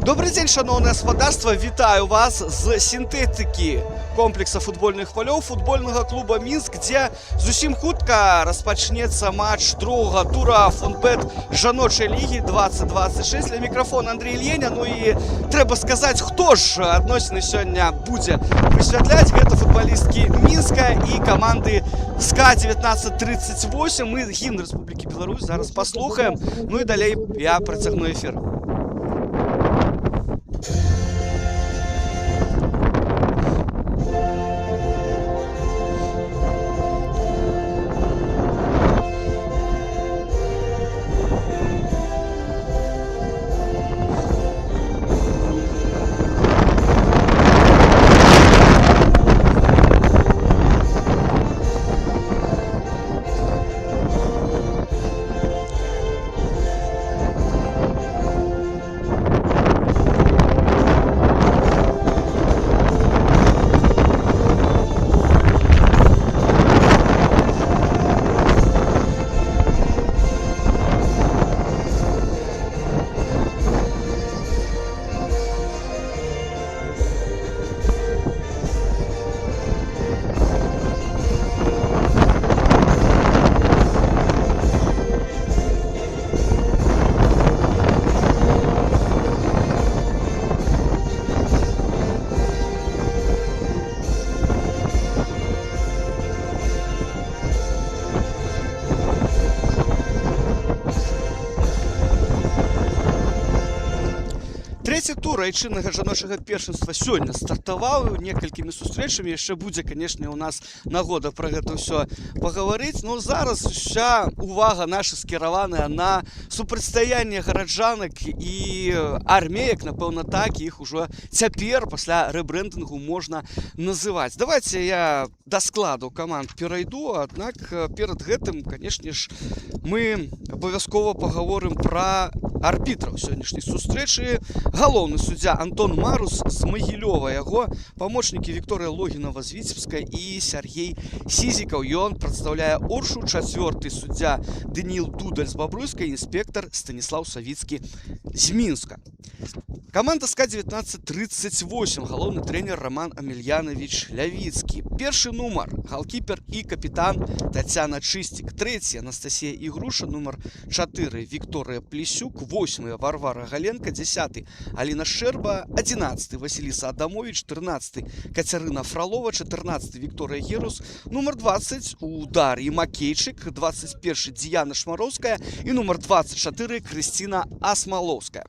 Добрый день, шановное господарство, вітаю вас з синтетики комплекса футбольных полёў футбольного клуба Минск, где зусім хутка распачнецца матч другого тура фонбет жаночай лігі 2026. Для микрофона Андрей Ильеня. Ну и трэба сказать, кто ж адносіны сёння будзе высвятляць. Гэта футболистки Минска и команды СКА 1938. Мы гімн Республики Беларусь зараз послухаем. Ну и далей я працягну эфир. Третий тур айчыннага жаночага першынства сёння стартаваў некалькімі сустрэчамі. Яшчэ будзе, канешне, у нас нагода пра гэта ўсё пагаварыць. Но зараз уся увага наша скіраваная на супрацьстаянне гараджанак і армеек, напэўна, так іх ужо цяпер пасля рэбрэндынгу можна называць. Давайте я да складу каманд перайду, аднак перад гэтым, канешне ж, мы абавязкова пагаворым пра арбітраў сённяшняй сустрэчы. Галоўны суддзя Антон Марус з Магілёва, яго памочнікі Вікторыя Логінова з Віцебска і Сергей Сізікаў. Ён прадстаўляе Оршу, чацвёрты суддзя Даніил Дудаль з Бабруйска, інспектар Станіслаў Савіцкі з Мінска. Команда СКА 1938, галоўны трэнер Роман Амельянович Лявіцкі. Першы нумар галкіпер і капітан Тацяна Чыстік. Трэці Анастасія Ігруша, нумар 4 Вікторыя Плесюк, 8 Варвара Галенка, 10 Аліна Шэрба, 11 Васіліса Адамович, 13 Кацярына Фролова, 14 Вікторыя Герус, нумар 20 у Дар'і Макейчык, 21 Діяна Шмароўская і нумар 24 Крысціна Асмалоўская.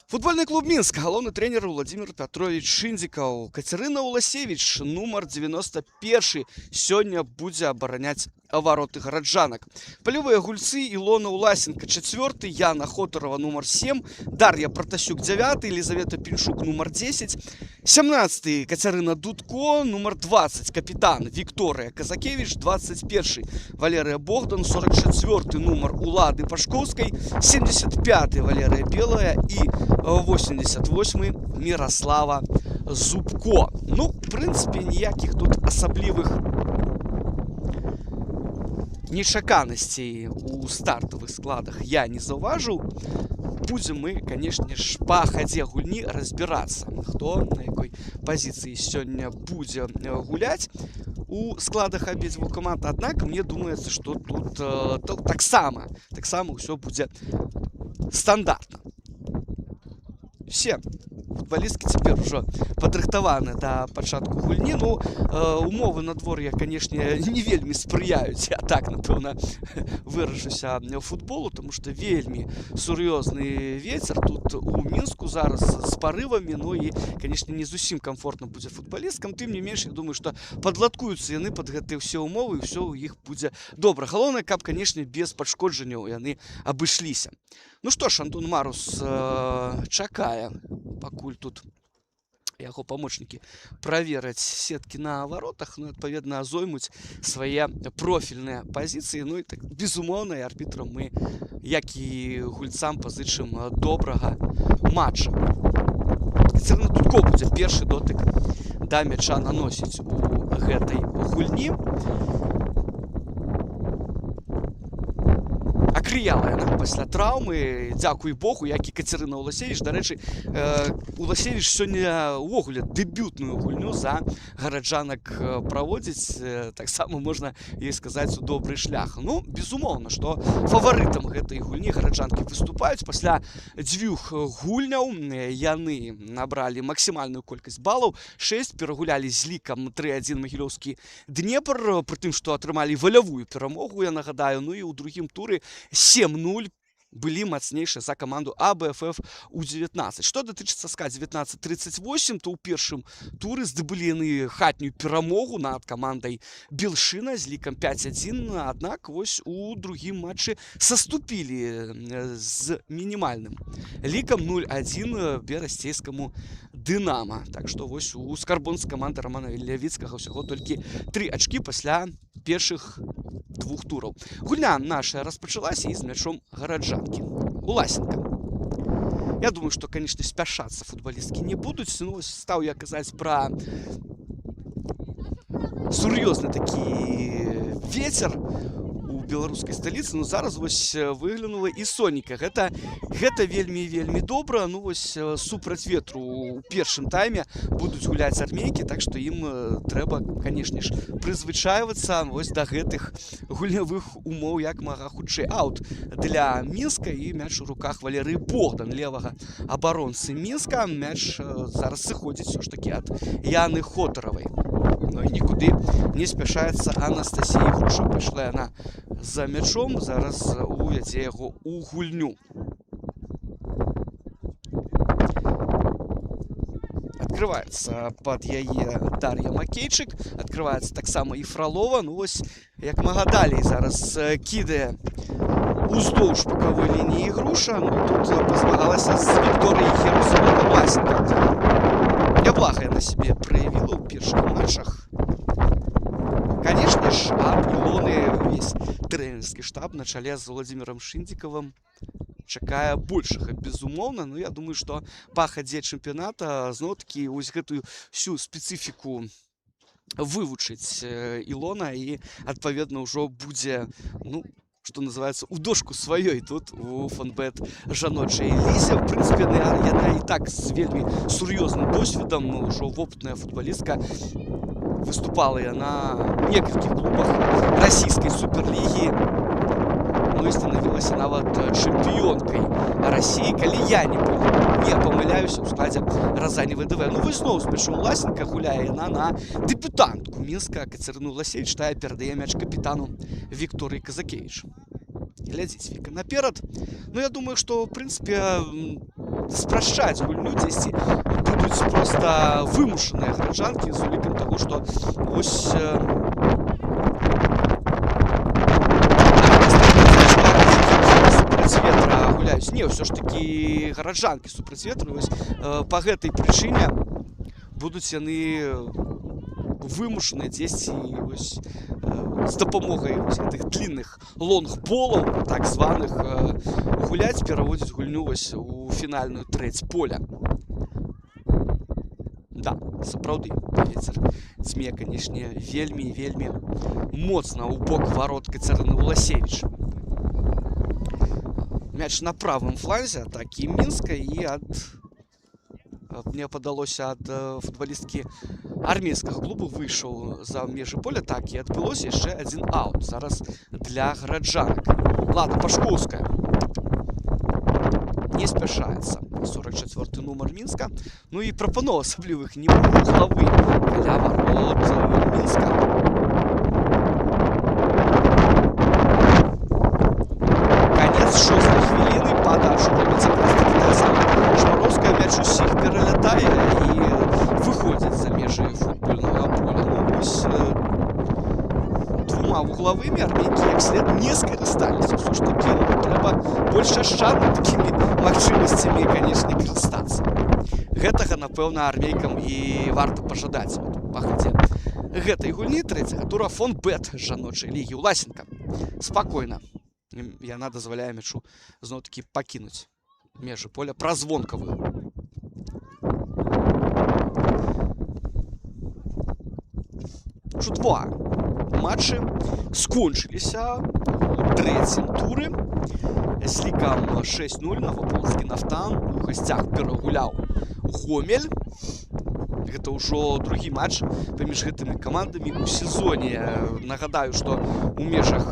Футбольный клуб Минск, галоўны тренер Владимир Петрович Шиндзікаў. Кацярына Уласевич, нумар 91, сёння будзе абараняць вароты гараджанак. Палевыя гульцы Илона Уласенко, 4, Яна Хотарова, нумар 7, Дар'я Протасюк, 9, Елизавета Пиншук, нумар 10, 17 Кацярына Дудко, нумар 20 капітан Вікторыя Казакевич, 21 Валерия Богдан, 44 нумар Улады Пашковскай, 75 Валерия Белая и 88 Мирослава Зубко. Ну, в принципе, ніякіх тут асаблівых нечаканасцей у стартовых складах я не заўважыў. Будем мы, конечно ж, по ходзе гульні разбирацца, хто на якой позиции сёння будзе гуляць у складах абедзвюх команд. Аднак мне думаецца, что тут таксама ўсё будзе стандартна. Все футболісткі цяпер ужо падрыхтаваны да пачатку гульні. Ну, умовы надвор'я, канешне, не вельмі спрыяюць, я так, напэўна, выражуся футболу, тому што вельмі сур'ёзны вецер тут у Мінску зараз з парывамі. Ну і, канешне, не зусім комфортна будзе футболісткам. Тым не менш, я думаю, што падладкуюцца яны пад гэтыя ўсе умовы і ўсё ў іх будзе добра. Галоўнае, каб, канешне, без пашкоджанняў яны абышліся. Ну што ж, Антон Марус чакае, пакуль тут яго памочнікі правераць сеткі на варотах, ну, адпаведна, зоймуць свае профільныя пазіцыі. Ну і так, безумоўна, і арбітрам мы, як і гульцам, пазычым добрага матча. Кацярына Дудко будзе першы дотык да мяча наносіць у гэтай гульні. крыяла яна пасля траўмы, дзякуй Богу, як і Кацярына Уласевіч. Дарэчы, Уласевіч сёння ўвогуле дэбютную гульню за гараджанак праводзіць, таксама можна ей сказаць у добры шлях. Ну, безумоўна, што фаварытам гэтай гульні гараджанкі выступаюць. Пасля 2 гульняў яны набралі максімальную колькасць балаў, 6, перагулялі з лікам 3-1 магілёўскі Днепр, пры тым, што атрымалі валявую перамогу, я нагадаю. Ну і ў другім туры 7-0 былі мацнейшыя за каманду АБФФ У-19. Што датычыцца СКА 1938, то ў першым туры здабылі яны хатнюю перамогу над камандай Белшына з лікам 5-1, аднак вось у другім матчы саступілі з мінімальным лікам 0-1 берасцейскаму Дынама. Так што вось у скарбонцы каманды Романа Лявіцкага ўсяго толькі 3 ачкі пасля першых 2 тураў. Гульня наша распачалася і з мячом гараджанкі. Уласенка. Я думаю, што, канешне, спяшацца футбалісткі не будуць. Ну, стаў я казаць пра сур'ёзны такі вецер у беларускай сталіцы. Ну, зараз вось выглянула і Соніка. Гэта вельмі добра. Ну, вось супраць ветру у першым тайме будуць гуляць армейкі, так што ім трэба, канешне ж, прызвычайвацца вось да гэтых гульнявых умоў як мага хутчэй. Аут для Мінска і мяч у руках Валерыі Богдан, левага абаронцы Мінска. Мяч зараз сыходзіць ўсё ж такі ад Яны Хотаравай. Ну і нікуды не спяшаецца Анастасія Грушок. Пайшла яна за мячом, зараз увядзе яго ў гульню. Открываецца пад яе Дар'я Макейчык, открываецца таксама і Фролова. Ну вось, як мага далей зараз кідае уздоўж бакавой лініі Груша. Ну тут пазмагалася з Вікторыяй Херусовай-Власенко. Няблага яна сябе праявіла ў першых матчах. Конечно ж, ад Ілоны увесь трэнерскі штаб на чале з Владзімірам Шындзікавым чакае большага, безумоўна. Ну, я думаю, што па хадзе чэмпіяната зноў-такі вось гэтую всю спецыфіку вывучыць Ілона і, адпаведна, ўжо будзе, ну, што называецца, у дошку сваёй тут у фанбет жаночай лізе. В прынцыпе, яна і так з вельмі сур'ёзным досведам, ўжо вопытная футбалістка. Выступала яна в некалькіх клубах расійскай суперлігі. Ну і станавілася нават чэмпіёнкай Расіі, калі я не памыляюся, у складзе Разані ВДВ. Ну вось зноў з мячом Уласенка гуляе яна на дэбютантку Мінска Кацярыну Уласевіч, тая перадае мяч капітану Вікторыі Казакевіч. Глядзіць Віка наперад. Ну я думаю, што в прынцыпе спрашчаць гульню дзесьці будуць проста вымушаныя гараджанкі з улікам таго, што вось супраць ветра гуляюць. Не, ўсё ж такі гараджанкі супраць ветру. Вось па гэтай прычыне будуць яны вымушаныя дзесьці вось з дапамогай гэтых длінных лонгболаў, так званых, гуляць, пераводзіць гульню вось у фінальную трэць поля. Да, сапраўды, вецер дзьме, канешне, вельмі моцна ў бок варот Кацярыны Уласевіч. Мяч на правым фланзе атакі Мінска і мне падалося, ад футбалісткі армейскага клубу выйшаў за межы поля. Так, і адбылося яшчэ адзін аут зараз для гараджанак. Лада Пашкоўская не спяшаецца. 44-й нумар Мінска. Ну і прапанова асаблівых не было главы каля варот Мінска. Канец 6-й хвіліны. Падачу робіць якраз такі тая сама Шмароўская. Мяч усіх пералятае і выходзіць за межы футбольнага поля. Ну, вось двума вуглавымі армейкі як след не скарысталіся. Усё ж такі трэба больш ашчадна такімі магчымасцямі, канешне, карыстацца. Гэтага, напэўна, армейкам і варта пажадаць па хадзе гэтай гульні. Трэцяга тура фонбет жаночай лігі. Уласенка спакойна. Яна дазваляе мячу зноў-такі пакінуць межы поля праз вонкавую. Два матчы скончыліся у трэцім туры. З лікам 6-0 Новополацкі Нафтан у гасцях перагуляў Гомель. Гэта ўжо другі матч паміж гэтымі камандамі ў сезоне. Нагадаю, што ў межах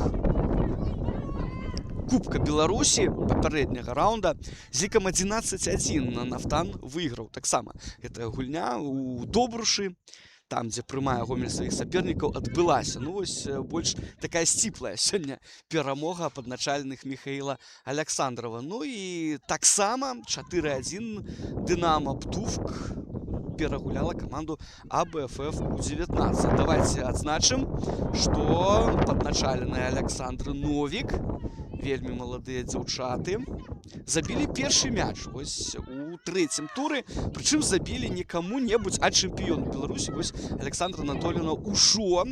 Кубка Беларусі папярэдняга раунда з лікам 11-1 Нафтан выйграў. Таксама гэтая гульня ў Добрушы, там, дзе прымае Гомель сваіх сапернікаў, адбылася. Ну, вось больш такая сціплая сёння перамога падначаленых Михаіла Аляксандрова. Ну і таксама 4-1 Дынамо Птушк перагуляла каманду АБФФ У-19. Давайте адзначым, што падначалены Аляксандр Новік, вельмі маладыя дзяўчаты, забілі першы мяч вось у трэцім туры, прычым забілі не каму-небудзь, а чэмпіёну Беларусі. Вось Александра Анатольевна ўжо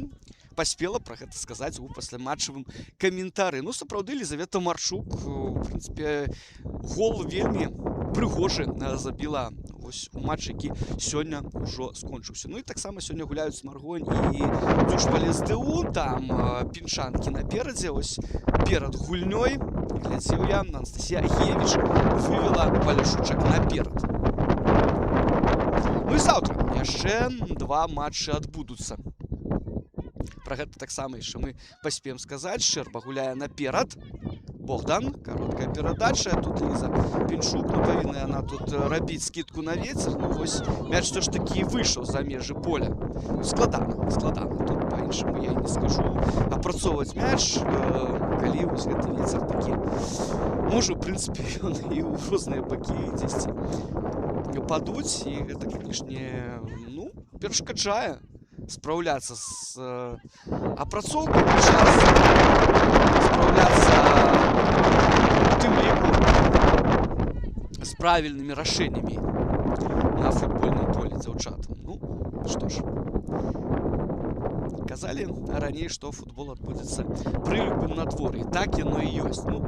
паспела пра гэта сказаць у пасляматчавым каментары. Ну, сапраўды, Лізавета Марчук, у прынцыпе, гол вельмі прыгожы забіла вось у матчы, які сёння ўжо скончыўся. Ну і таксама сёння гуляюць Маргонь і Дзюжпалес-ДУ, там пінчанкі наперадзе. Вось перад гульнёй, глядзеў я, Анастасія Агеевіч вывела Паляшучак наперад. Ну і заўтра яшчэ два матчы адбудуцца. Пра гэта таксама яшчэ мы паспеем сказаць. Шчэрба гуляе наперад. Богдан, кароткая перадача. Тут Ліза Пінчук, ну павінна яна тут рабіць скідку на вецер. Ну вось мяч все ж такі выйшаў за межы поля. Складана, складана. Тут па-іншаму я і не скажу. Апрацоўваць мяч, калі вось гэты вецер такі. Можа, у прынцыпе, ён і ў розныя бакі дзесьці падуць. І гэта, канешне, ну, перашкаджае спраўляцца з апрацоўкай, спраўляцца у тым ліку з правільнымі рашэннямі на футбольным полі дзяўчатам. Ну, што ж, казалі раней, што футбол адбудзецца пры любым надвор'і. Так яно і ёсць. Ну,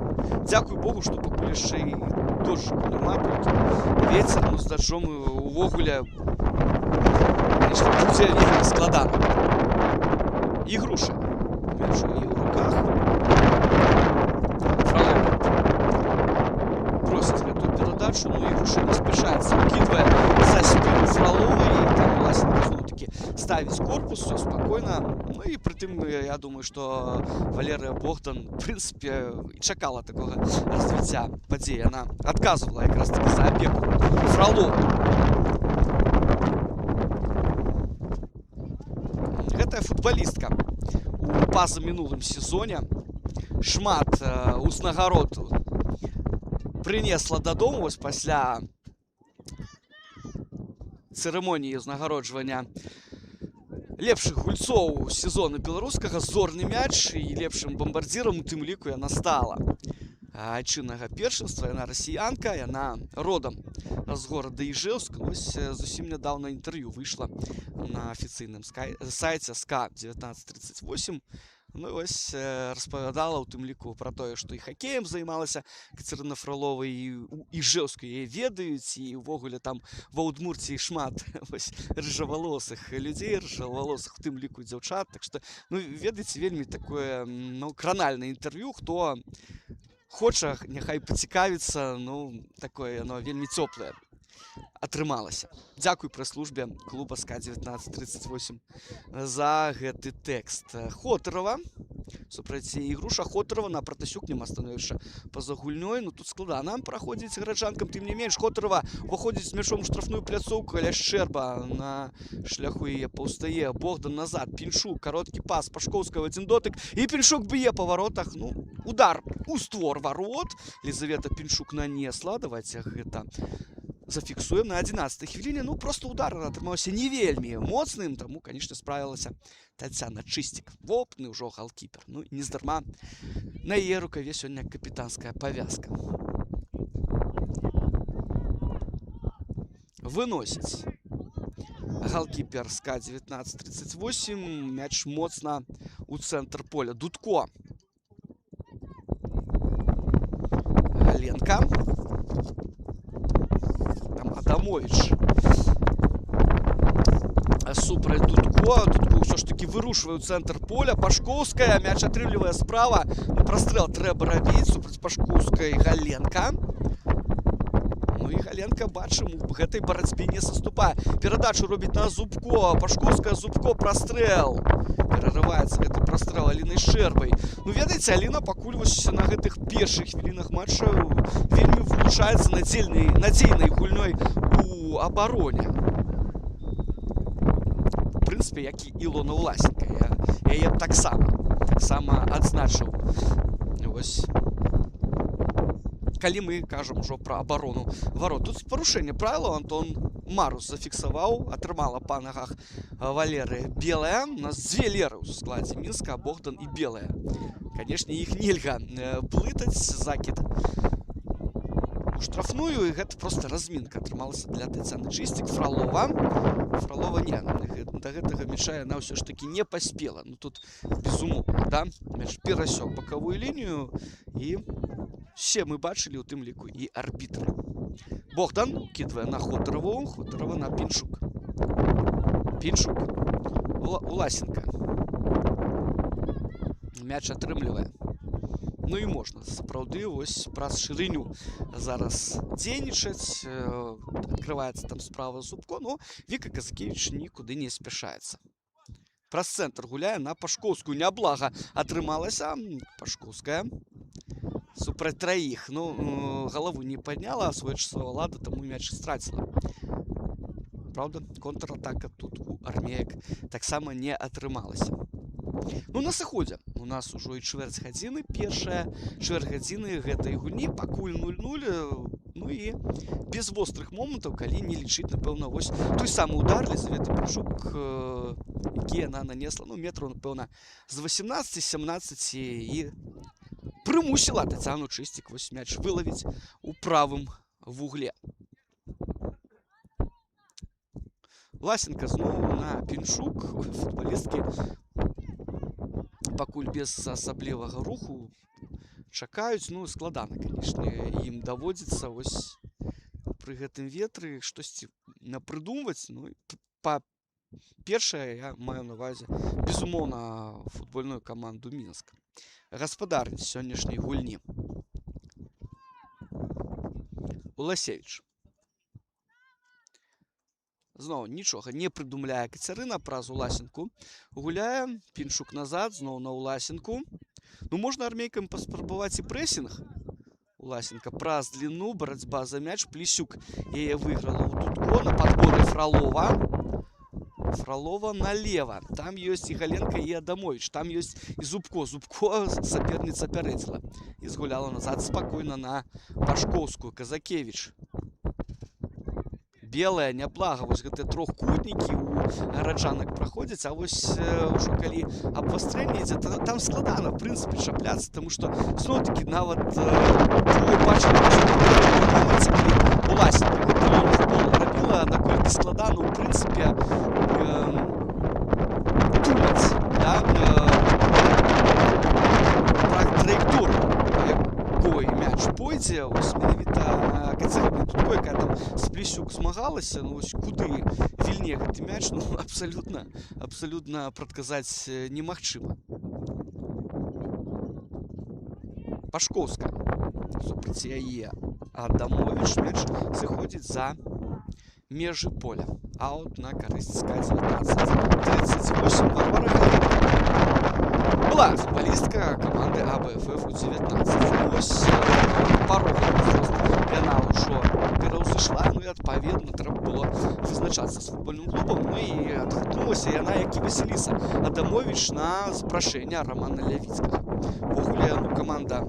дзякуй Богу, што пакуль яшчэ і дожджыку няма, толькі вецер, ну, з дажджом увогуле будзе вельмі складана. Ігруша. Мяч у яе ў руках. Фролова просіць гэтую перадачу, ну Ігруша не спяшаецца, укідвае за спіну Фроловай, і там Власенко зноў-такі ставіць корпус, все спакойна. Ну і прытым, я думаю, што Валерыя Богдан, в прынцыпе, і чакала такога развіцця падзеі. Яна адказвала якраз такі за апеку Фролову. Гэтая футболістка у пазамінулым сезоне шмат узнагарод прынесла дадому вось пасля цырымоніі ўзнагароджвання лепшых гульцоў сезона беларускага. Зорны мяч і лепшым бамбардзірам у тым ліку яна стала. Айчыннага першынства, яна расіянка, яна родам з горада Іжэўск. Вось зусім нядаўна інтэрв'ю выйшла на афіцыйным сайце СКА 1938. Ну і вось распавядала ў тым ліку пра тое, што і хакеем займалася Кацярына Фролова, і ў Іжэўску яе ведаюць, і ўвогуле там ва Удмурціі шмат вось рыжавалосых людзей, рыжавалосых у тым ліку дзяўчат. Так што, ну, ведаеце, вельмі такое, ну, кранальнае інтэрв'ю. Хто хоча, няхай пацікавіцца, ну, такое яно вельмі цёплае атрымалася. Дзякуй прэс-службе клуба СКА 1938 за гэты тэкст. Хотарова супраць Ігруша. Хотарова на Пратасюк няма становішча па-за гульнёй. Ну, тут складана праходзіць гараджанкам. Тым не менш, Хотарова выходзіць з мячом у штрафную пляцоўку, але Шчэрба на шляху яе паўстае. Богдан назад, Пінчук, кароткі пас, Пашкоўскага адзін дотык, і Пінчук б'е па варотах. Ну, удар у створ варот. Лізавета Пінчук нанесла. Давайте гэта зафіксуем на 11-й хвіліне. Ну, просто удар атрымаўся не вельмі моцным, таму, канешне, справілася Тацяна Чыстік. Вопны ўжо галкіпер. Ну, нездарма на яе рукаве сёння капітанская павязка. Выносіць галкіпер СКА 1938. Мяч моцна у цэнтр поля. Дудко. Галенка. Там Адамович супраць Дудко. Дудко ўсё ж такі вырушвае ў цэнтр поля. Пашкоўская, мяч атрымлівае справа. Прастрэл трэба рабіць супраць Пашкоўскай Галенка. Ну і Галенка, бачым, у гэтай барацьбе не саступае. Перадачу робіць на Зубко. Пашкоўская, Зубко, прастрэл. Перарываецца гэты прастрэл Алінай Шчэрбай. Ну, ведаеце, Аліна пакуль вось на гэтых першых хвілінах матча вельмі вылучаецца надзейнай гульнёй у абароне. В прынцыпе, як і Ілона Власенка. Яе таксама адзначыў. Вось. Калі мы кажам ужо пра абарону варот. Тут парушэнне правілаў Антон Марус зафіксаваў, атрымала па нагах Валеры Белая. У нас дзве Леры ў складзе Мінска, Богдан і Белая. Канешне, іх нельга блытаць. Закід у штрафную, і гэта проста размінка атрымалася для Тацяны Чыстік. Фролова не, да гэтага мяча яна ўсё ж такі не паспела. Ну тут безумоўна, да? Мяч перасёк бакавую лінію, і все мы бачылі, у тым ліку і арбітры. Богдан кідвае на Хотарову, Хотарова на Пінчук. Пінчук, Уласенка. Мяч атрымлівае. Ну і можна, сапраўды, вось праз шырыню зараз дзейнічаць. Адкрываецца там справа Зубко, но Віка Казакевіч нікуды не спяшаецца. Праз цэнтр гуляе на Пашкоўскую. Няблага атрымалася. Пашкоўская супраць траіх. Ну, галаву не падняла, своечасова лада, таму мяч страціла. Правда, контратака тут у армеек таксама не атрымалася. Ну, на сыходзе у нас ужо і чвэрць гадзіны. Першая чвэрць гадзіны гэтай гульні, пакуль 0-0. Ну і без вострых момантаў, калі не лічыць, напэўна, вось той самы удар Лізаветы Пінчук, які яна нанесла, ну, метраў, напэўна, з 18-17, і прымусіла Тацяну Чыстік вось мяч вылавіць у правым вугле. Власенка зноў на Пінчук. Футбалісткі пакуль без асаблівага руху чакаюць. Ну, складана, канешне, ім даводзіцца вось пры гэтым ветры штосьці напрыдумваць. Ну, першае, я маю на ўвазе, безумоўна, футбольную каманду Мінска. Гаспадарніць сённяшняй гульні. Уласевіч. Зноў нічога не прыдумляе Кацярына, праз Уласенку гуляе. Пінчук назад, зноў на Уласенку. Ну, можна армейкам паспрабаваць і прэсінг. Уласенка праз дліну, барацьба за мяч. Плесюк яе выйграла ў Дудко, на падборы Фролова. Фролова налева. Там ёсць і Галенка, і Адамовіч. Там ёсць і Зубко. Зубко саперніца пярэдзіла і згуляла назад спакойна на Пашкоўскую. Казакевіч. Белая, няблага. Вось гэтыя трохкутнікі у гараджанак праходзяць. А вось ужо калі абвастрэнне ідзе, там складана, в прынцыпе, чапляцца, таму што зноў-такі нават бачылі Уласенка гэту футбол рабіла, наколькі складана, у прынцыпе, думаць, да, пра траекторыю, якой мяч пойдзе. Вось менавіта Кацярына Дудко, якая там з Плесюк змагалася, ну, вось куды вільне гэты мяч, ну, абсалютна прадказаць немагчыма. Пашкоўская супраць яе Адамовіч. Мяч сыходзіць за межы поля. Аут на карысць СКА-19. 38. Варвара Галенка была футбалістка каманды АБФФ у 19. Вось парога яна ўжо пераўзышла, ну і адпаведна трэба было вызначацца з футбольным клубам. Ну і адгукнулася яна, як і Васіліса Адамовіч, на запрашэнне Романа Лявіцкага. Вогуле, ну, каманда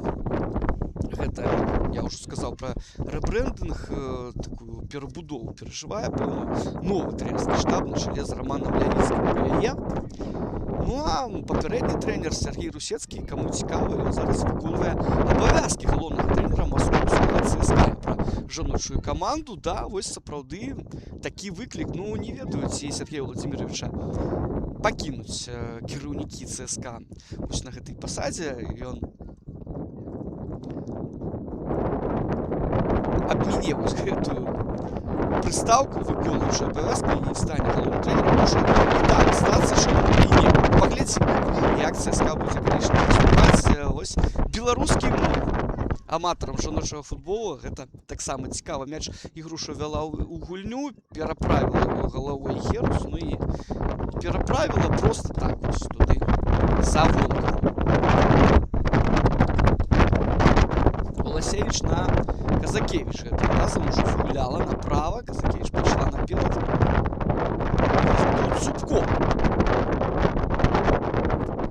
гэта, я ўжо сказаў пра рэбрэндынг, такую перабудову перажывае, пэўную новы трэнерскі штаб на чале з Романом Лявіцкім яе. Ну, а папярэдні трэнер Сергей Русецкі, каму цікава, ён зараз выконвае абавязкі галоўнага трэнера маскоўскага ЦСКА. Пра жаночую каманду, да, вось сапраўды такі выклік. Ну, не ведаю, ці Сергея Владимировича пакінуць кіраўнікі ЦСКА вось на гэтай пасадзе. Ён абміне вось гэтую прыстаўку, выконуючы абавязкі, і стане галоўным трэнерам. беларускім аматарам жаночага футбола гэта таксама цікава. Мяч ігруша вяла ў гульню, пераправіла его галавой Герус, ну і пераправіла просто так вось туды за вонку. Уласевіч на Казакевич гэтым разам ужо згуляла направа, Казакевич пайшла наперад. Тут Зубко.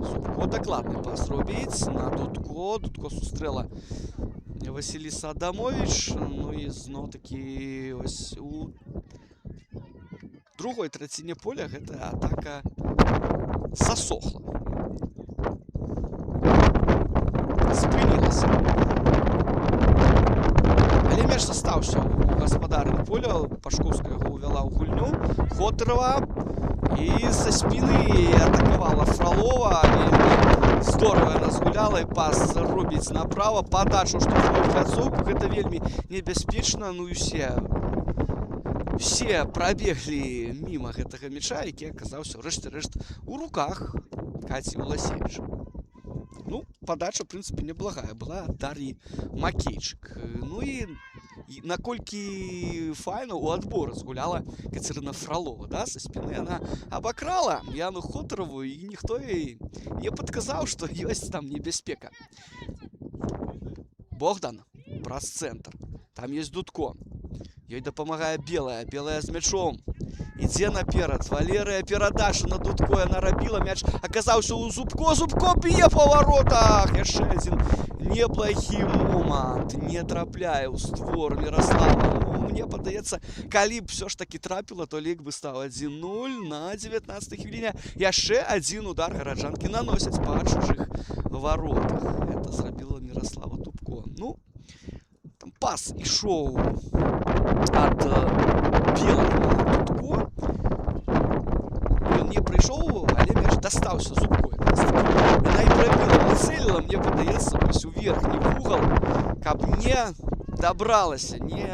Зубко дакладны пас робіць на Дудко. Дудко сустрэла Василіса Адамович. Ну і зноў-такі ось у другой траціне поля гэтая атака засохла. Спынілася. Але мяч застаўся у гаспадарні поля. Пашковская яго ўвяла ў гульню. Хотарова. І са спіны атакавала Фролова. Вельмі здорава яна згуляла і пас робіць направа. Падачу штрафную пляцоўку. Гэта вельмі небяспечна. Ну і усе прабеглі міма гэтага мяча, які аказаўся рэшце-рэшт у руках Каці Уласевіч. Ну, падача, в прынцыпе, неблагая была ад Дар'і Макейчык. Ну і наколькі файна у адборы згуляла Кацярына Фролова, да? Са спіны яна абакрала Яну Хотарову, і ніхто ёй не падказаў, што ёсць там небяспека. Богдан праз цэнтр. Там ёсць Дудко. Ёй дапамагае Белая. Белая з мячом. Ідзе наперад. Валерыя перадачу на Дудко яна рабіла. Мяч аказаўся ў Зубко. Зубко б'е па варотах. Яшчэ адзін неблагі момант. Не трапляе ў створ Міраслава. Ну, мне падаецца, калі б ўсё ж такі трапіла, то лік бы стаў 1-0 на 19-й хвіліне. Яшчэ адзін удар гараджанкі наносяць па чужых варотах. Гэта зрабіла Міраслава Дубко. Ну, там пас ішоў ад Белай на Дудко. Ён не прыйшоў, але мяч дастаўся Зубко. Яна і прабіла, нацэліла, мне падаецца, вось у верхні вугал, каб не дабралася, не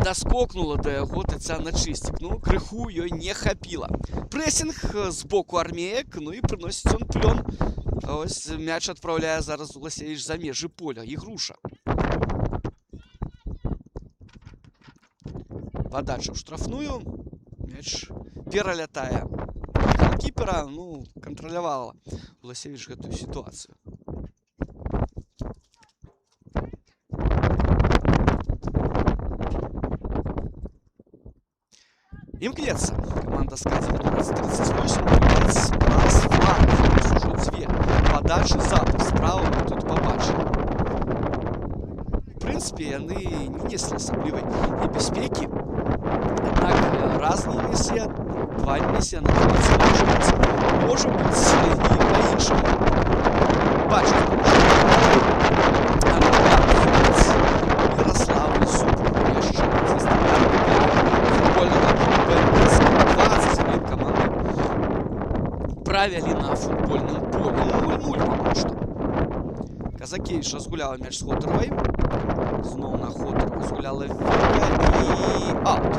даскокнула да яго Тацяна Чысцік. Ну, крыху ёй не хапіла. Прэсінг з боку армеек, ну і прыносіць он плён. Ось мяч адпраўляе зараз Уласевіч за межы поля. Ігруша. Падача ў штрафную. Мяч пералятае голкіпера. Ну, кантралявала Уласевіч гэтую сітуацыю. Імкнецца каманда з Каці 1938 гуляць праз фланг. Ужо дзве падачы запад. Справа мы тут пабачылі. В прынцыпе, яны не неслі асаблівай небяспекі. Аднак раз не несе, два не несе, атрымаецца можа быць і па-іншаму. Бачыць, Міраслава Зубко яшчэ адзін стандарт для футбольнага клуба МСК. 20 хвілін каманды правялі на футбольным полі. 0-0 пакуль што. Казакевич разгуляла мяч з Хотаровай. Зноў на Хотарову згуляла Віка і аут.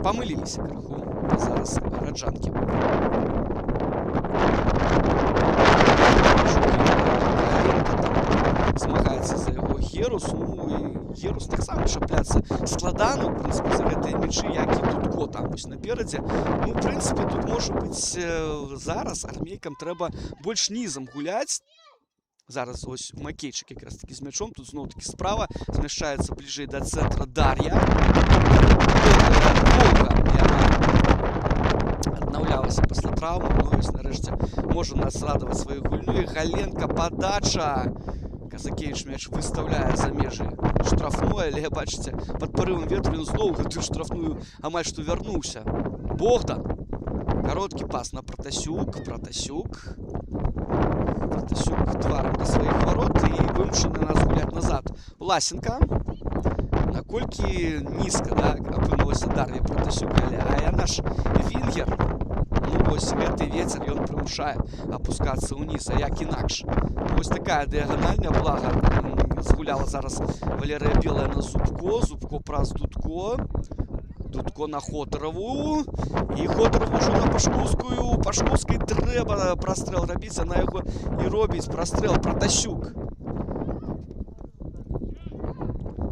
Памыліліся крыху зараз гараджанкі. Змагаецца за яго Герус. Ну і Герус таксама чапляцца складана, в прынцыпе, за гэтыя мячы, як і Дудко там вось наперадзе. Ну, в прынцыпе, тут можа быць зараз армейкам трэба больш нізам гуляць. Зараз ось Макейчык якраз такі з мячом. Тут зноў-такі справа змяшчаецца бліжэй да цэнтра Дар'я. Аднаўлялася пасля траўмы. Ну, ось нарэшце можа нас радаваць сваёй гульнёй. Галенка, падача. Казакевич мяч выстаўляе за межы штрафной, але, бачыце, пад парывам ветру ён зноў гэтую штрафную амаль што вярнуўся. Богдан. Кароткі пас на Пратасюк. Пратасюк тварам да сваіх варот і вымушаны нас гуляць назад. Власенка. Наколькі нізка, да, апынулася Дар'я Пратасюк, а яна ж вінгер. Ну, вось гэты вецер ён прымушае апускацца ўніз, а як інакш. Вось такая дыяганальная блага згуляла зараз Валерыя Белая на Зубко. Зубко праз Дудко. Дудко на Хотарову. І Хотарову вже на Пашковську. Пашковській треба прострел робити, вона його і робить. Прострел. Протасюк.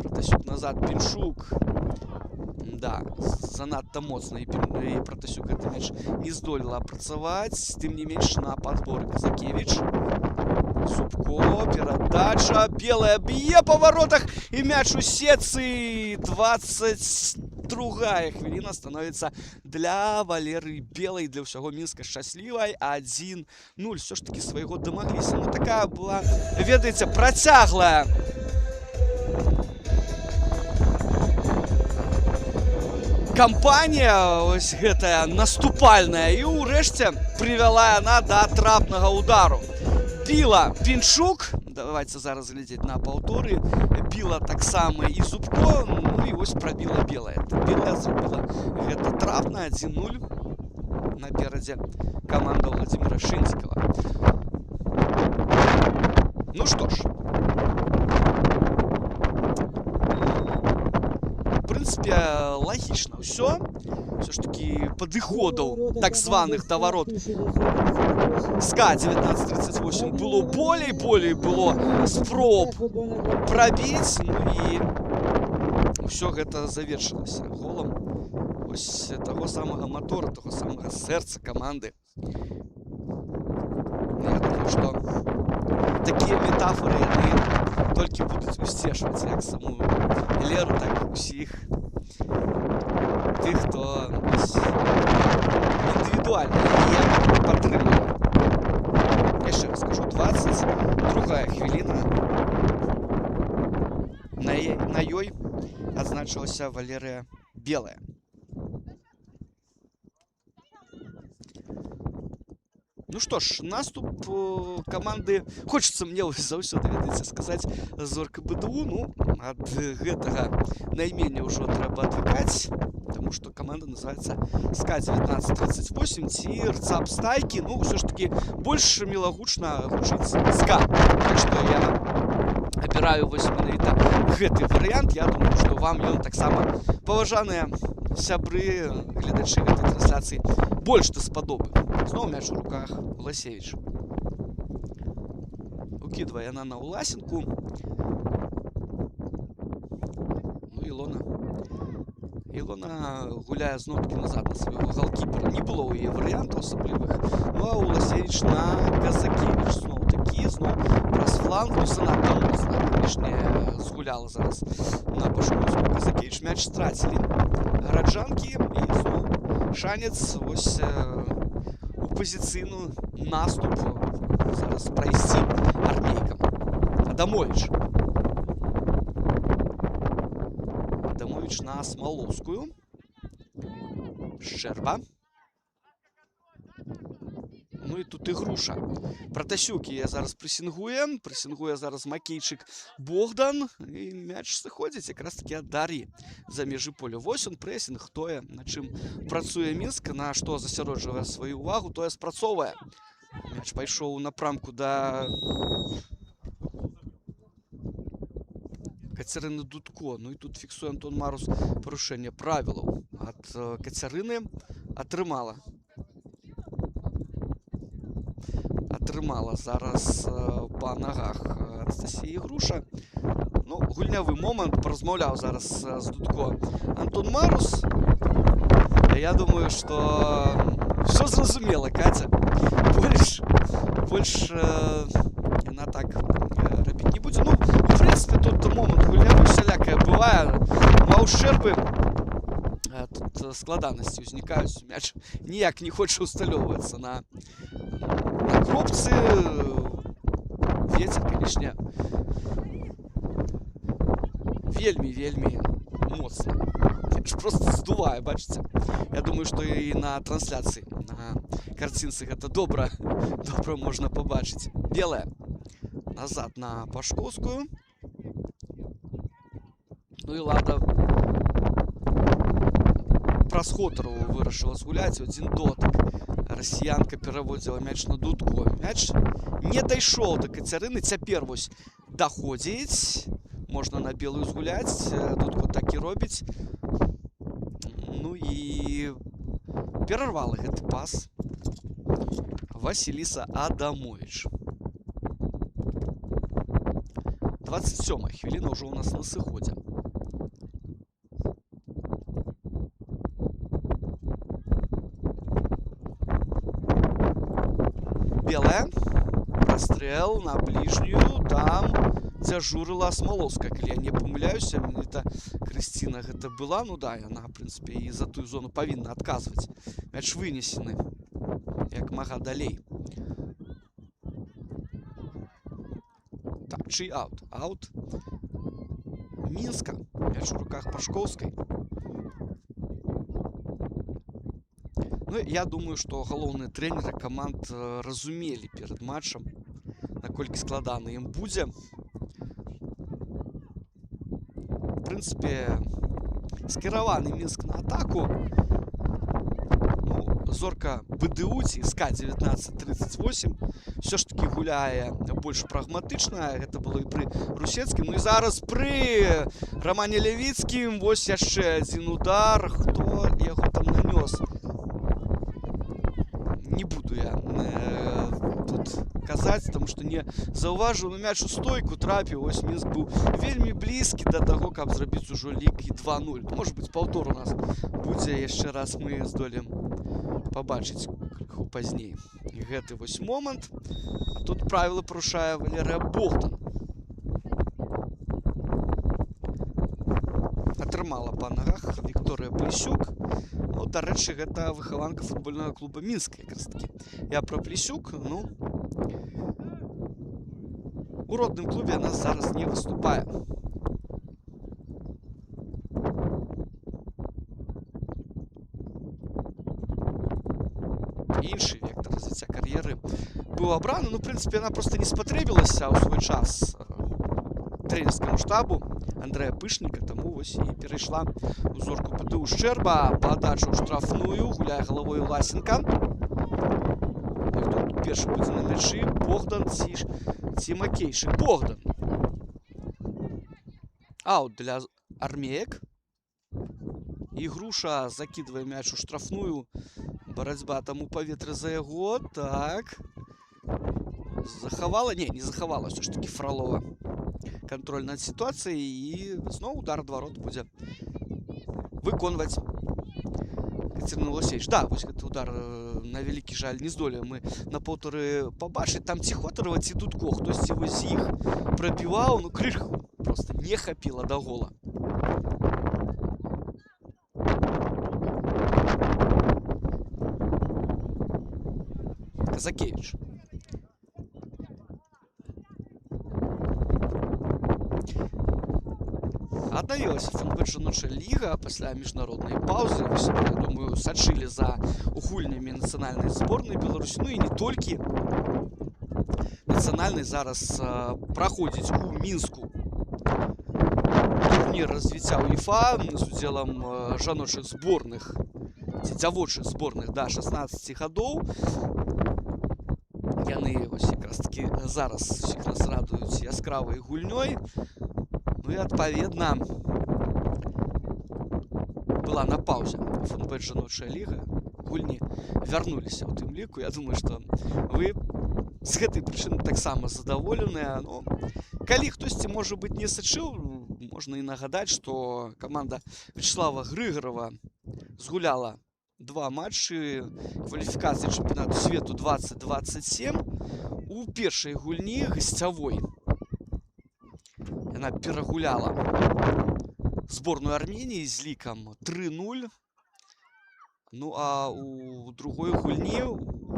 Протасюк назад. Піншук. Да, занадто моцно і Протасюк гэты мяч не здолела апрацаваць. Тым не менш на падбор Казакевич. Зубко, перадача, белая б'е па воротах і мяч у сетцы. 22-я хвіліна становіцца для Валеры Белай, для ўсяго Мінска шчаслівай. 1-0. Все ж таки свайго дамагліся. Ну такая была, ведаеце, працяглая кампанія, ось гэтая наступальная, і ўрэшце прывяла яна да трапнага удару. Біла Піншук, давайте зараз глядзець на паўторы, біла таксама і Зубко, ну і вось прабіла Белая. Белая зрабіла гэта трапна. 1-0 наперадзе каманда Владимира Шиндзікава. Ну што ж, в принципе, логично все. Все ж таки подыходов так званых до ворот СКА 1938 было более было спроб пробить. Ну и все это завершилось голом ось того самого мотора, того самого сердца команды. Я думаю, что такие метафоры только будут усцешивать як саму Леру, так и усіх тих, хто індивідуально її підтримує. Я ще раз скажу, 22-я хвилина. На ёй адзначилася Валерия Белая. Ну что ж, наступ команды, хочется мне заўсёды, ведаеце, сказаць Зорка БДУ, ну, ад гэтага найменее ўжо трэба адвыкаць, потому что команда называется СКА 1938 ці РЦАП Стайки, ну, все ж таки больше мілагучна гучыць СКА. Так что я абіраю вось менавіта гэты варыянт. Я думаю, что вам ён таксама, паважаныя сябры, гледачы гэтай трансляцыі, больш даспадобы. Зноў мяч у руках Власевич. Укидывая она на Уласенку. Ну, Илона гуляе зноў-таки назад на свайго голкіпера. Не было ў яе варыянтаў асаблівых. Ну, а Уласевич на Казакевич. Зноў-таки, праз фланг. Ну, занадта моцна, канешне, згуляла зараз на Пашковскую. Казакевич мяч страцілі гараджанкі. І зноў шанец ось у пазіцыйны наступ зараз прайсці армейкам. Адамович на Смоловскую. Шчерба. Ну і тут і груша. Протасюк я зараз пресінгує. Пресінгує зараз Макейчик Богдан. І мяч сыходзіць якраз таки ад Дар'і за межы поля. Вось он пресінг, тое, на чым працуе Мінск, на што засяроджвае сваю увагу, тое спрацоўвае. Мяч пайшоў у напрамку да Кацярыны Дудко. Ну і тут фіксуе Антон Марус парушэнне правілаў. Ад Кацярыны атрымала зараз па нагах Анастасіі Груша. Ну, гульнявы момант, паразмаўляў зараз з Дудко Антон Марус. Я думаю, что все зразумела, Катя. Больш яна так рабіць не будзе. Ну, в принципе, тут момант гульнявы усялякае бывае. Ну, а ў Шчэрбы тут складанасці ўзнікаюць. Мяч ніяк не хоча усталёўвацца на кропцы. Ветер, конечно, вельмі моцна. Просто здувае, бачыце. Я думаю, что и на трансляцыі, на карцінцы гэта добра можна пабачыць. Белая назад на Пашковскую. Ну і Лада праз Хотарову вырашыла згуляць. Один дотык. Расіянка пераводзіла мяч на Дудко. Мяч не дайшоў да Кацярыны. Цяпер вось даходзіць. Можна на белую згуляць. Дудко так і робіць. Ну і перарвала гэты пас Васіліса Адамович. 27-я хвіліна ўжо ў нас на сыходзе. Белая. Расстрел на ближнюю. Там дзяжурыла Смоловская, калі я не памыляюся. Менавіта Крысціна гэта была. Ну да, яна, в прынцыпе, і за тую зону павінна адказваць. Мяч вынесены як мага далей. Так, чый аут? Аут Мінска. Мяч у руках Пашковскай. Ну, я думаю, што галоўныя трэнеры каманд разумелі перад матчам, наколькі складана ім будзе. В прынцыпе, скіраваны Мінск на атаку. Ну, зорка БДУ ці СК 1938 все ж таки гуляе больш прагматычна. Гэта было і пры Русецкім. Ну і зараз пры Рамане Левіцкім. Вось яшчэ адзін удар. Хто яго там нанёс? Не буду я тут казаць, тому што не заўважыў. На мяч у стойку трапіў. Ось Мінск быў вельмі блізкі да таго, каб зрабіць ужо лік і 2-0. Можа быць, паўтор у нас будзе яшчэ раз, мы здолеем пабачыць крыху пазней. І гэты вось момант. А тут правілы парушае Валерыя Богдан. Атрымала па нагах Вікторыя Плесюк. Ну, дарэчы, гэта выхаванка футбольнага клуба Мінска, якраз такі. Я пра Плесюк, ну, у родным клубе яна зараз не выступае. Іншы вектор развіцця кар'еры быў абраны. Ну, в прынцыпе, яна проста не спатрэбілася ў свой час трэнерскаму штабу Андрэя Пышніка, таму вось і перайшла у зорку БДУ. Шчэрба, падача ў штрафную, гуляе галавой Ласенка. Тут першы будзе на мячы. Богдан ці Макейшы. Богдан. Аут для армеек. І Груша закидывае мяч у штрафную. Барацьба там у паветры за яго. Так. Захавала? Не захавала. Все ж таки Фролова. Контроль над ситуацией. И снова удар от ворот будет выконваць Катерина Лосевич. Да, вось гэты удар на вялікі жаль не здолеем мы на паўторы пабачыць. Там ці Хотарова, ці Дудко. Хтосьці вось з іх прабіваў. Ну, крыху просто не хапіла да гола. Казакевич. Аднавілася ФНБ жаночая ліга пасля міжнароднай паўзы. Я думаю, сачылі за гульнямі нацыянальнай зборнай Беларусі. Ну і не толькі. Нацыянальнай зараз праходзіць у Мінску турнір развіцця УЕФА з удзелам жаночых зборных ці дзявочых зборных да 16 гадоў. Яны ось якраз таки зараз усіх нас радуюць яскравай гульнёй. Ну і адпаведна была на паўзе ФНБ жаночая ліга. Гульні вярнуліся ў тым ліку. Я думаю, што вы з гэтай прычыны таксама задаволеныя. Ну, калі хтосьці, можа быць, не сачыў, можна і нагадаць, што каманда Вячеслава Грыгарова згуляла 2 матчы кваліфікацыі чэмпіянату свету 2027 у першай гульні гасцявой. Яна перагуляла зборную Арменіі з лікам 3-0. Ну а у другой гульні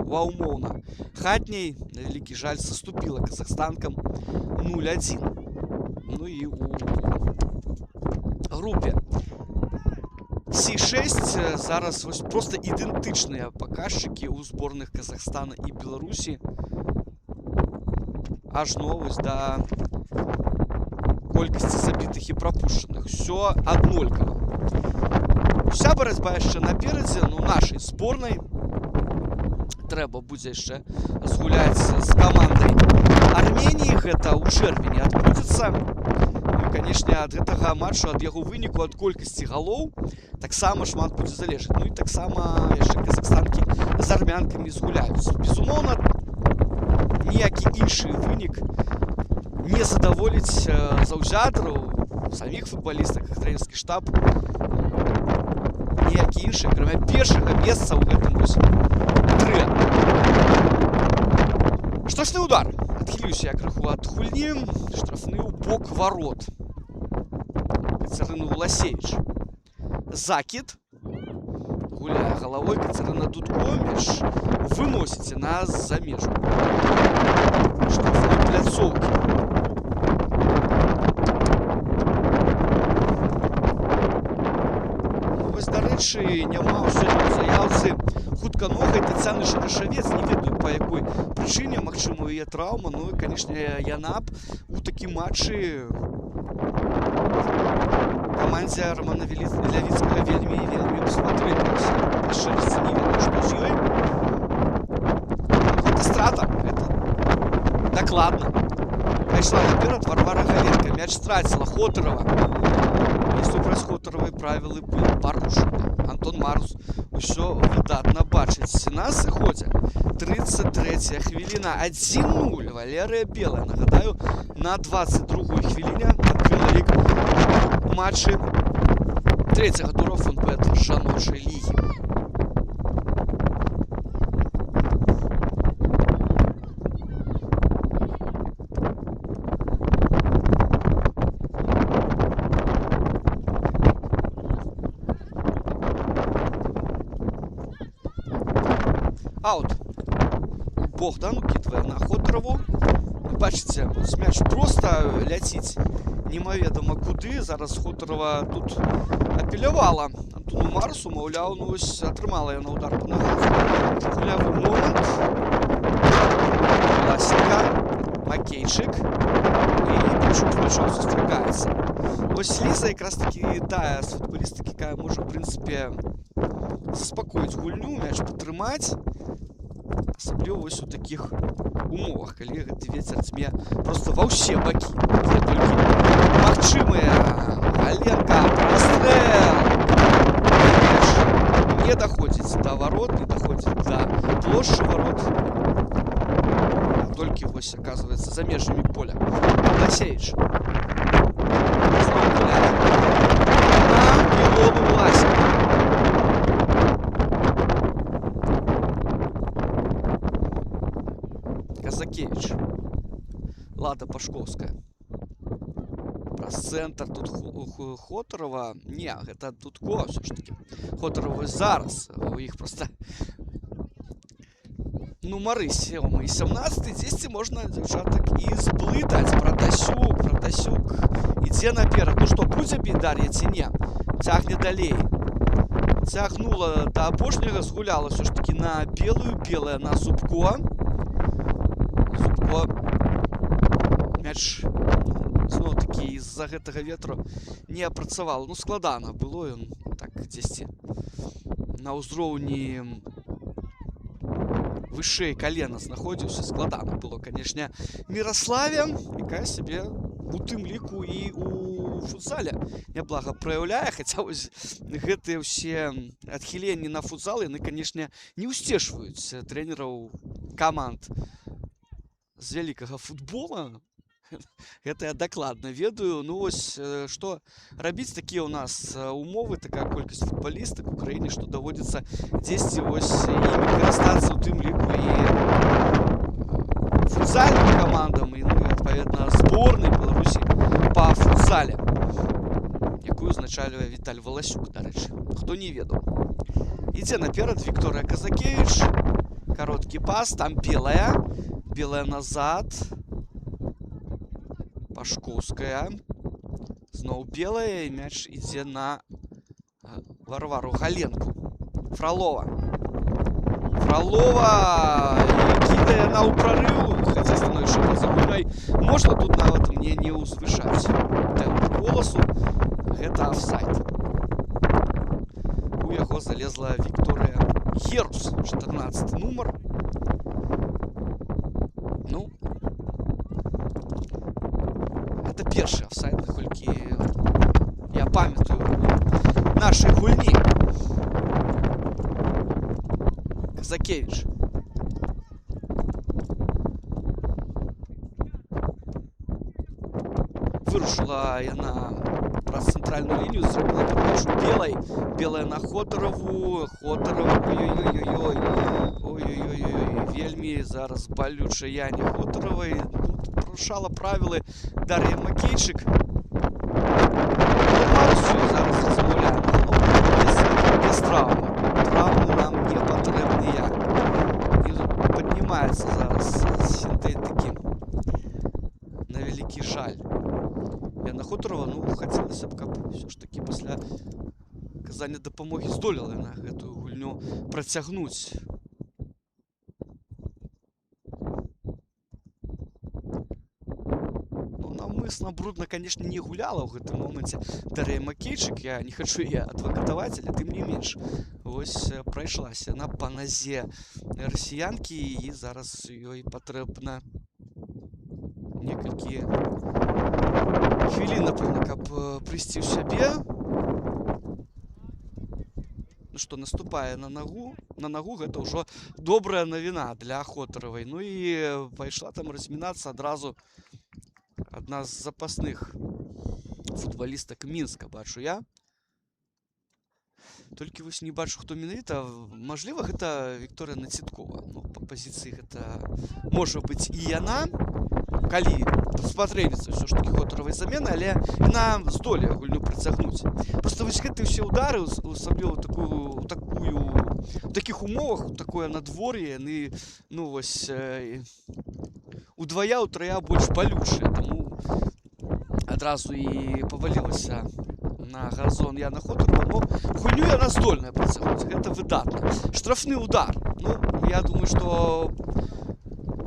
умоўна хатняй на вялікі жаль саступіла казахстанкам 0-1. Ну і у групе С6 зараз вось просто ідэнтычныя паказчыкі ў зборных Казахстана і Беларусі. Ажно вось да колькасці забітых і прапушчаных. Усё аднолькава. Уся барацьба яшчэ наперадзе, ну, нашай зборнай. Трэба будзе яшчэ згуляць з камандай Арменіі. Гэта ў чэрвені адбудзецца. Ну, канешне, ад гэтага матчу, ад яго выніку, ад колькасці галоў, таксама шмат будзе залежаць. Ну і таксама яшчэ казахстанкі з армянкамі згуляюць. Безумоўна, ніякі іншы вынік не задаволіць заўзятараў, саміх футбалістак, трэнерскі штаб. Ніякі іншы, акрамя першага месца ў гэтым вось трэ. Штрафны удар. Адхіліўся я крыху ад гульні. Штрафны ў бок варот. Кацярына Вуласевіч. Закід. Гуляе галавой Кацярына Дудко. Мяч выносіце нас за межу штрафной пляцоўкі. Ну, вось, дарэчы, няма сёння ў заяўцы хутканогай Таццяны Шарашавец. Не ведаю, па якой прычыне, магчыма, яе траўма. Ну і, канешне, яна б у такім матчы камандзе Романа Лявіцкага вельмі спатрэбілася. Яшчэ раз не ведаю, што з ёй. Гэта страта, гэта дакладна. Пайшла наперад Варвара Галенка. Мяч страціла Хотарова. І супраць Хотаравай правілы былі парушаны. Антон Марус усё выдатна бачыць. На сыходзе 33-я хвіліна. 1-0. Валерыя Белая. Нагадаю, на 22-й хвіліне адкрыла лік матчы трэцяга тура футбет жаночай лігі. Аут. Богдан укидывае на Хотарову. Бачыце, мяч проста ляціць немаведама куды. Зараз Хотарова тут апелявала Антону Марусу, маўляў, ну вось атрымала яна удар па нагах. Гулявы момант. Власенька, Макейчык і Пачук сустракаецца. Вось Ліза якраз такі тая з футбалістыкі, якая можа, в прынцыпе, заспакоіць гульню, мяч падтрымаць. Асабліва вось у такіх умовах, калі гэты вецер дзьме проста ва ўсе бакі. Толькі магчымыя. Галенка, прастрэл. Мяч не даходзіць да варот, не даходзіць да плошчы варот. Толькі вось, аказваецца, за межамі поля. Вуласевіч. Зноў гуляе. На Ілону Власеньку. Казакевич. Лада Пашковская. Праз цэнтр тут Хотарова. Не, гэта Дудко ўсё ж такі. Хотарова зараз. У іх проста нумары 7 і 17. Дзесьці можна, дзяўчатак, і зблытаць. Пратасюк ідзе наперад. Ну што, будзе біць Дар'я ці не? Цягне далей. Цягнула да апошняга, згуляла ўсё ж такі на белую. Белая на Зубко. Мяч зноў-такі з-за гэтага ветру не апрацаваў. Ну, складана было, ён так дзесьці на ўзроўні вышэй калена знаходзіўся. Складана было, канешне, Міраславе, якая сябе у тым ліку і у футзале няблага праяўляе. Хаця вось гэтыя ўсе адхіленні на футзал, яны, канешне, не ўсцешваюць трэнераў каманд з вялікага футбола. Гэта я дакладна ведаю. Ну вось, што рабіць, такія ў нас умовы, такая колькасць футбалістак у краіне, што даводзіцца дзесьці вось імі карыстацца, у тым ліку і футзальным камандам, і, ну, адпаведна, зборнай Беларусі па футзале, якую узначальвае Віталь Валасюк, дарэчы, хто не ведаў. Ідзе наперад Вікторыя Казакевіч. Кароткі пас, там Белая. Белая назад. Пашковская. Зноў Белая, і мяч ідзе на Варвару Галенку. Фролова. І кідае на ў прарыў, хаця становішча па-за гульнёй. Можна тут нават мне не ўзвышаць тэмп голасу. Гэта афсайд. У яго залезла Вікторыя Герус, 14 нумар. Ну, гэта першы афсайд, наколькі я памятаю, у нашай гульні. Казакевич. Вырушила яна праз цэнтральную лінію, зрабіла перадачу Белай. Белая на Хотарову. Хотарова, ой-ой-ой-ой. Ой-ой-ой-ой. Вельмі зараз балюча Яне Хотаровай. Порушала правілы Дар'я Макейчык. Все, зараз размаўляем. Без травмы. Травмы нам не патрэбныя. Паднімаецца зараз сінтэтыкі. На вялікі жаль. Яна Хотарова, ну, хацелася б, каб все ж таки пасля аказання дапамогі здолела на гэтую гульню працягнуць. Ну, наўмысна брудна, конечно, не гуляла ў гэтым моманце Дар'я Макейчык. Я не хачу яе адвакатаваць, але тым не менш. Вось прайшлася яна па назе расіянкі, і зараз ёй патрэбна некалькі хвілін, напэўна, каб прыйсці ў сябе. Ну што, наступае на нагу. На нагу гэта ўжо добрая навіна для Хотаровай. Ну і пайшла там размінацца адразу адна з запасных футбалістак Мінска, бачу я. Толькі вось не бачу, хто менавіта. Мажліва, гэта Вікторыя Націдкова. Ну, па пазіцыі гэта можа быць і яна, калі спатрэбіцца ўсё ж такі Хотаровай замены, але яна здолее гульню працягнуць. Проста вось гэтыя ўсе ўдары, асабліва у такіх умовах, у такое надвор'е, яны, ну вось, удвая-утрая больш балючыя. Таму адразу і павалілася на газон Яна Хотарова. Ну, гульню яна здольная працягнуць. Гэта выдатна. Штрафны удар. Ну, я думаю, што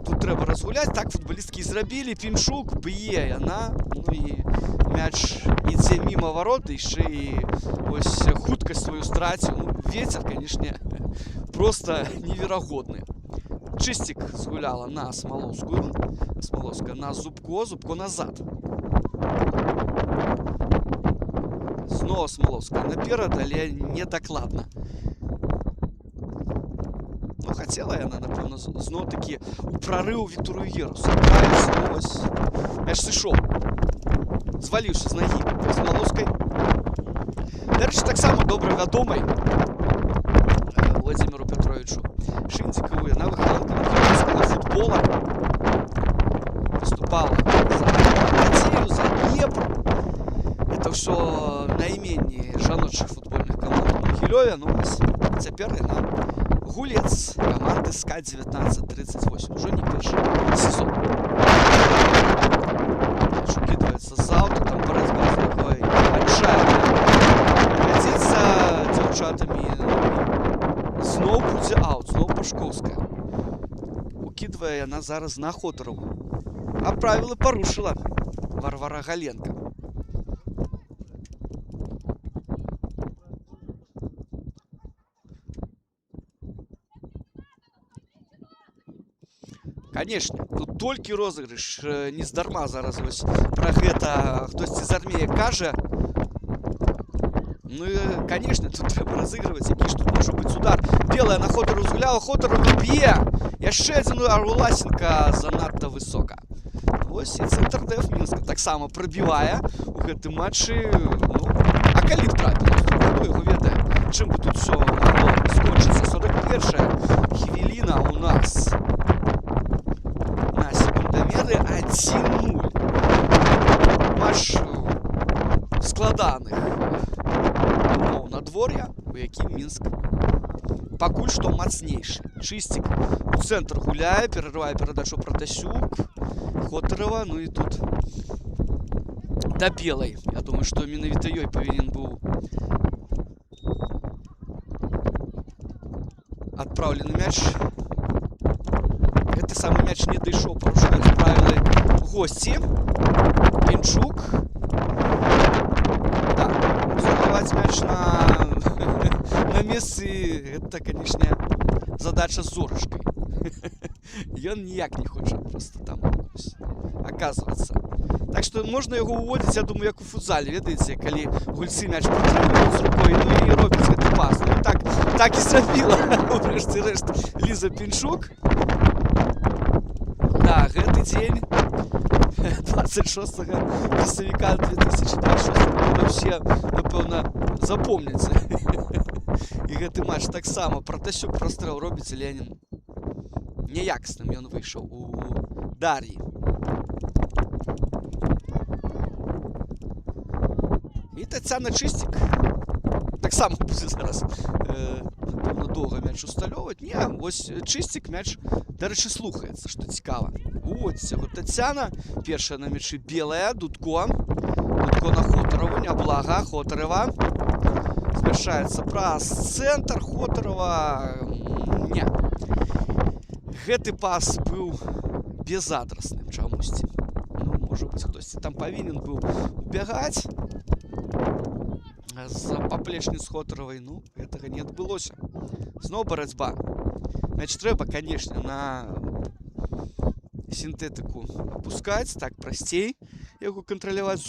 тут трэба разгуляць. Так футбалісткі і зрабілі. Пінчук б'е яна. Ну і мяч ідзе міма варот, яшчэ і ось хуткасць сваю страціў. Ну, вецер, канешне, просто неверагодны. Чыстик згуляла на Смоловскую. Смоловская на Зубко. Зубко назад. Снова Смоловская наперад, але недакладна. Ну, хацела яна, напэўна, зноў-такі у прарыў Віктору Герусу. Мяч сышоў. Зваліўся з нагі Смоловскай. Дарэчы, таксама добра вядомай Владимиру Петровичу Шиндзикову. Яна выхаванка мадридскага футбола. Выступала за Надзею, за Днепр. Это ўсё найменні жаночых футбольных каманд у Магілёве. Ну, вось цяпер яна гулец каманды СКА-1938. Ужо не першы сезон. Укидывается за аут, там барацьба з такой адчайнай. Глядзіць за дзяўчатамі. Зноў будзе аут, зноў Пашковская. Укидывае яна зараз на Хотарову. А правілы парушыла Варвара Галенко. Конечно, тут толькі розыгрыш. Нездарма зараз вось пра гэта хтосьці з арміі кажа. Ну і, конечно, тут трэба разыгрываць, які ж тут можа быць удар. Белая на Хотарову згуляла, Хотарова б'е. Яшчэ адзін удар у Власенка занадта высока. Вось і цэнтр ДФ Мінска таксама прабівае у гэтым матчы. Ну, а калі б трапіла, хто яго ведае, чым бы тут усё магло скончыцца. 41-я хвіліна у нас. На секундамеры 1-0. Матч складаных умоў надвор'я, у якім Мінск пакуль што мацнейшы. Чыстик у цэнтр гуляе, перарывае перадачу Пратасюк. Хотарова, ну і тут да Белай. Я думаю, што менавіта ёй павінен быў адпраўлены мяч. Гэты самы мяч не дайшоў, парушаюць правілы госці. Пінчук. Так, захаваць мяч на месцы, гэта, канешне, задача з зорачкай. Ён ніяк не хоча просто там оказываться. Так што можна яго ўводзіць, я думаю, як у футзале, ведаеце, калі гульцы мяч прытрымліваюць з рукой, ну і робяць гэты пас. Ну, так і зрабіла, урэшце рэшт, Ліза Пінчук. Да, гэты дзень 26 красавіка 2026 года все, напэўна, запомняць. І гэты матч таксама. Пратасюк прастрэл робіць, Ленін няякасным ён выйшаў у Дар'і. І Тацяна Чыстік таксама будзе зараз, напэўна, доўга мяч усталёўваць. Не, вось Чыстік мяч, дарэчы, слухаецца, што цікава. Уводзіць яго Тацяна, першая на мячы белая, Дудко на Хотарову, няблага, Хотарева. Змяшаецца праз цэнтр, Хотарова, не. Гэты пас быў безадрасным чамусьці. Ну, можа быць, хтосьці там павінен быў убягаць з паплечніц Хотаровай. Ну, гэтага не адбылося. Зноў барацьба. Мяч трэба, канешне, на сінтэтыку апускаць, так прасцей яго кантраляваць.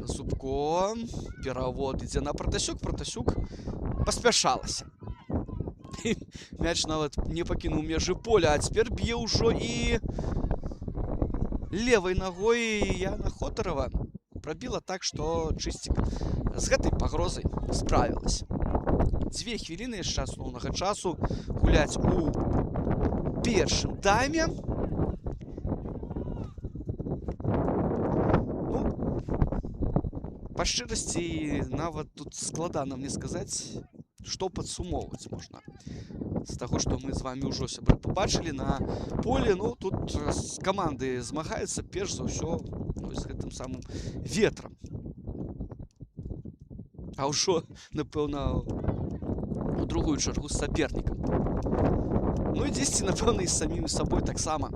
Зубко, перавод ідзе на Пратасюк, Пратасюк паспяшалася. Мяч нават не пакінуў межы поля, а цяпер б'е ўжо і левай ногой Яна Хотарова. Прабіла так, што Чыстік з гэтай пагрозай справілася. 2 хвіліны яшчэ асноўнага часу гуляць у першым тайме. Ну, па шчырасці, нават тут складана мне сказаць, што падсумоўваць можна. З таго, што мы з вамі ўжо, сябры, пабачылі на полі, ну, тут каманды змагаюцца перш за ўсё з гэтым самым ветрам. А ўжо, напэўна, у другую чаргу з сапернікам. Ну і дзесьці, напэўна, і з самімі сабой таксама.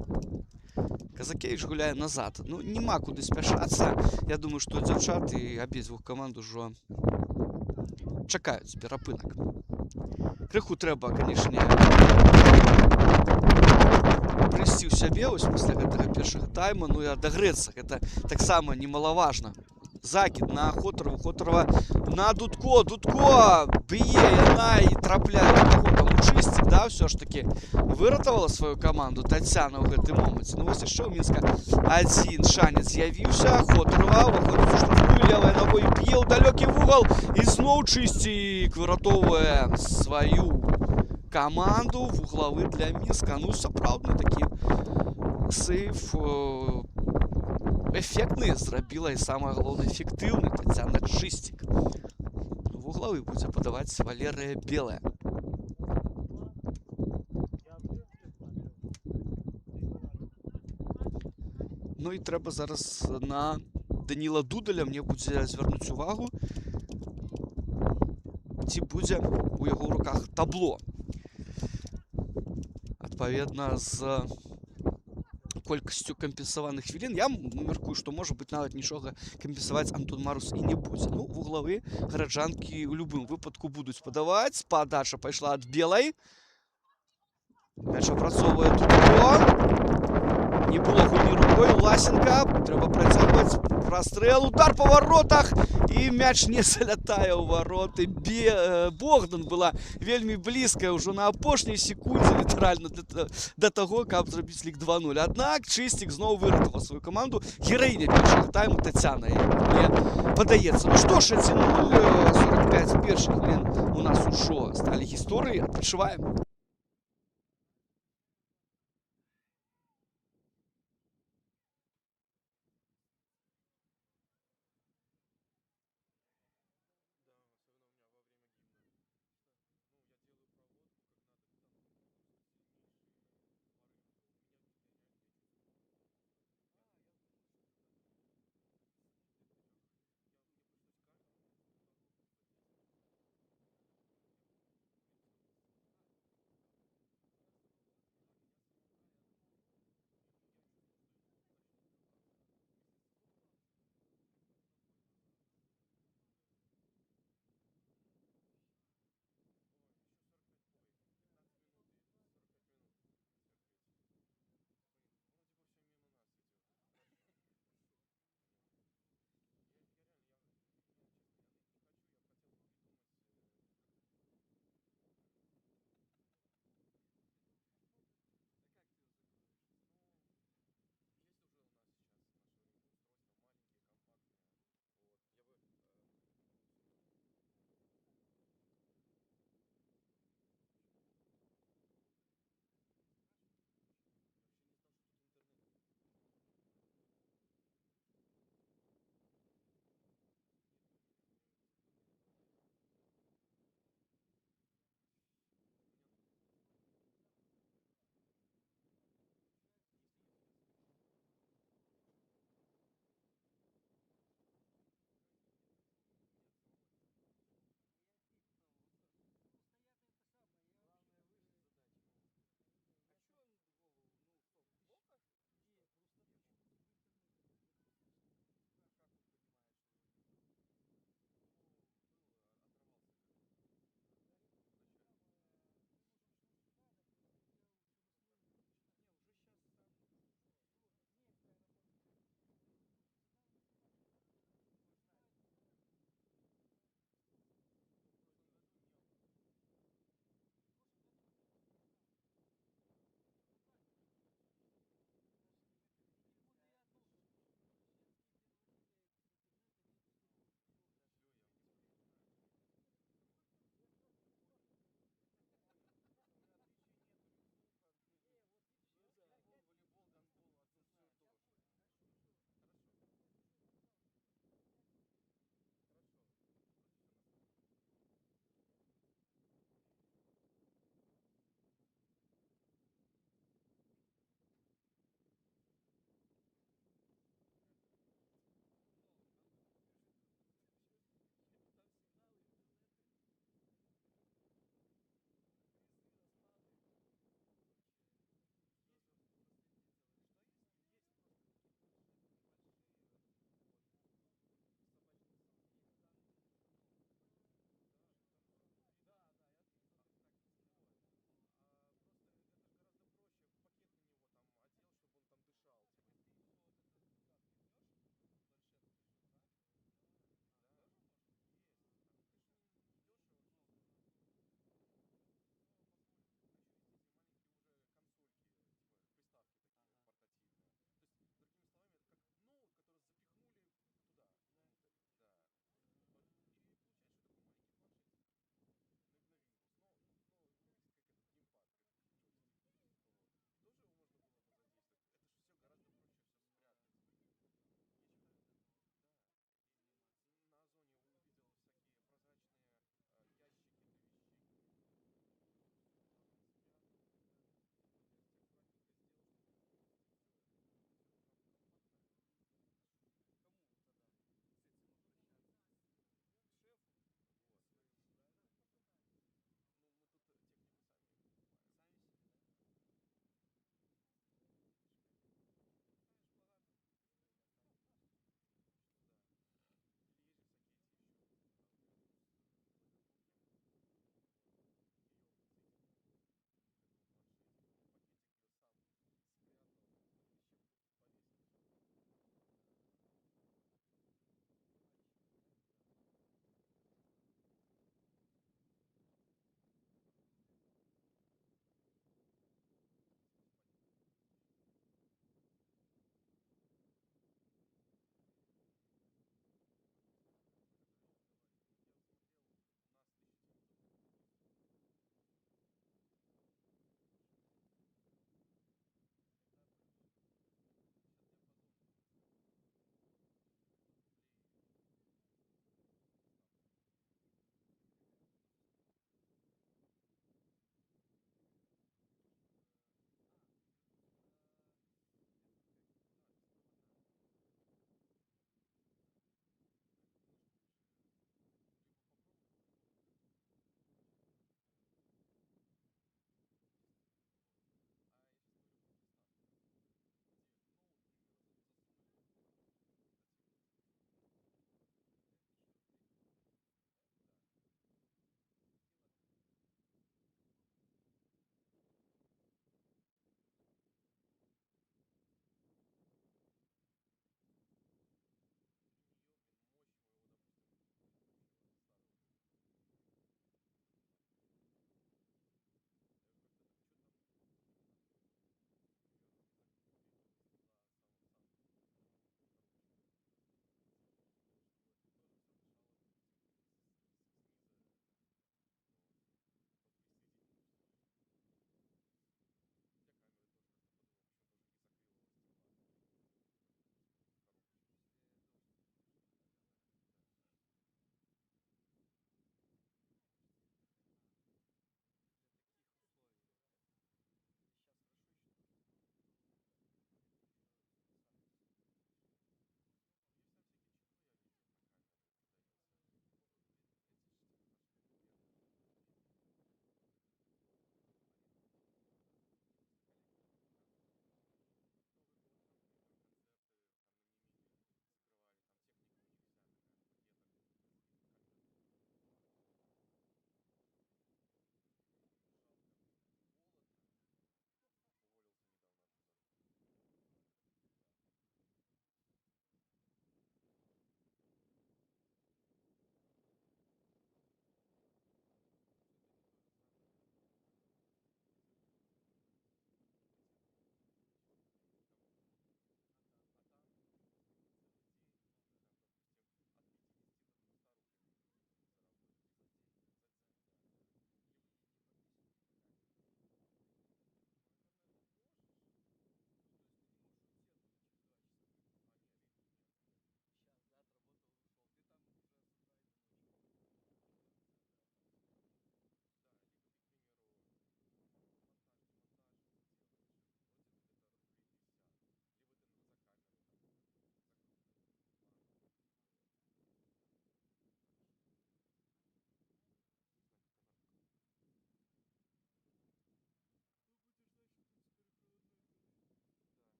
Казакевіч гуляе назад. Ну, няма куды спяшацца. Я думаю, што дзяўчаты абедзвюх каманд ужо чакаюць перапынак. Крыху трэба, канешне, прыйсці ў сябе вось пасля гэтага першага тайма, ну і адагрэцца. Гэта таксама немалаважна. Закід на Хотарову, Хотарова на Дудко. Дудко б'е яна і трапляе таго там у Чыстік, да, ўсё ж такі выратавала сваю каманду Тацяна ў гэтым моманце. Ну вось яшчэ ў Мінска адзін шанец з'явіўся. Хотарова выходзіць у штрафную, левая ногой б'е ў далёкі вугал, і зноў Чыстік выратоўвае сваю каманду, вуглавы для Мінска. Ну, сапраўдны такі сейф эфектны зрабіла, і самае галоўнае, эфектыўны Тацяна Чыстік. Вуглавы будзе падаваць Валерыя Белая. Ну і трэба зараз на Даніла Дудаля мне будзе звярнуць увагу, ці будзе у яго ў руках табло. Адпаведна, з колькасцю кампенсаваных хвілін, я мяркую, што, можа быць, нават нічога кампенсаваць Антон Марус і не будзе. Ну, вуглавы гараджанкі ў любым выпадку будуць падаваць. Падача пайшла ад Белай. Мяч апрацоўвае Дудко. Не было гульні рукой. Ласенка. Трэба працягваць. Прастрэл. Удар па варотах. І мяч не залятае ў вароты. Богдан была вельмі блізкая ўжо на апошняй секундзе, літаральна, да таго, каб зрабіць лік 2-0. Аднак Чыстік зноў выратаваў сваю каманду. Гераіня першага тайму Тацяна, мне падаецца. Ну што ж, 1-0, 45 першых хвілін у нас ужо сталі гісторыі. Адпачываем.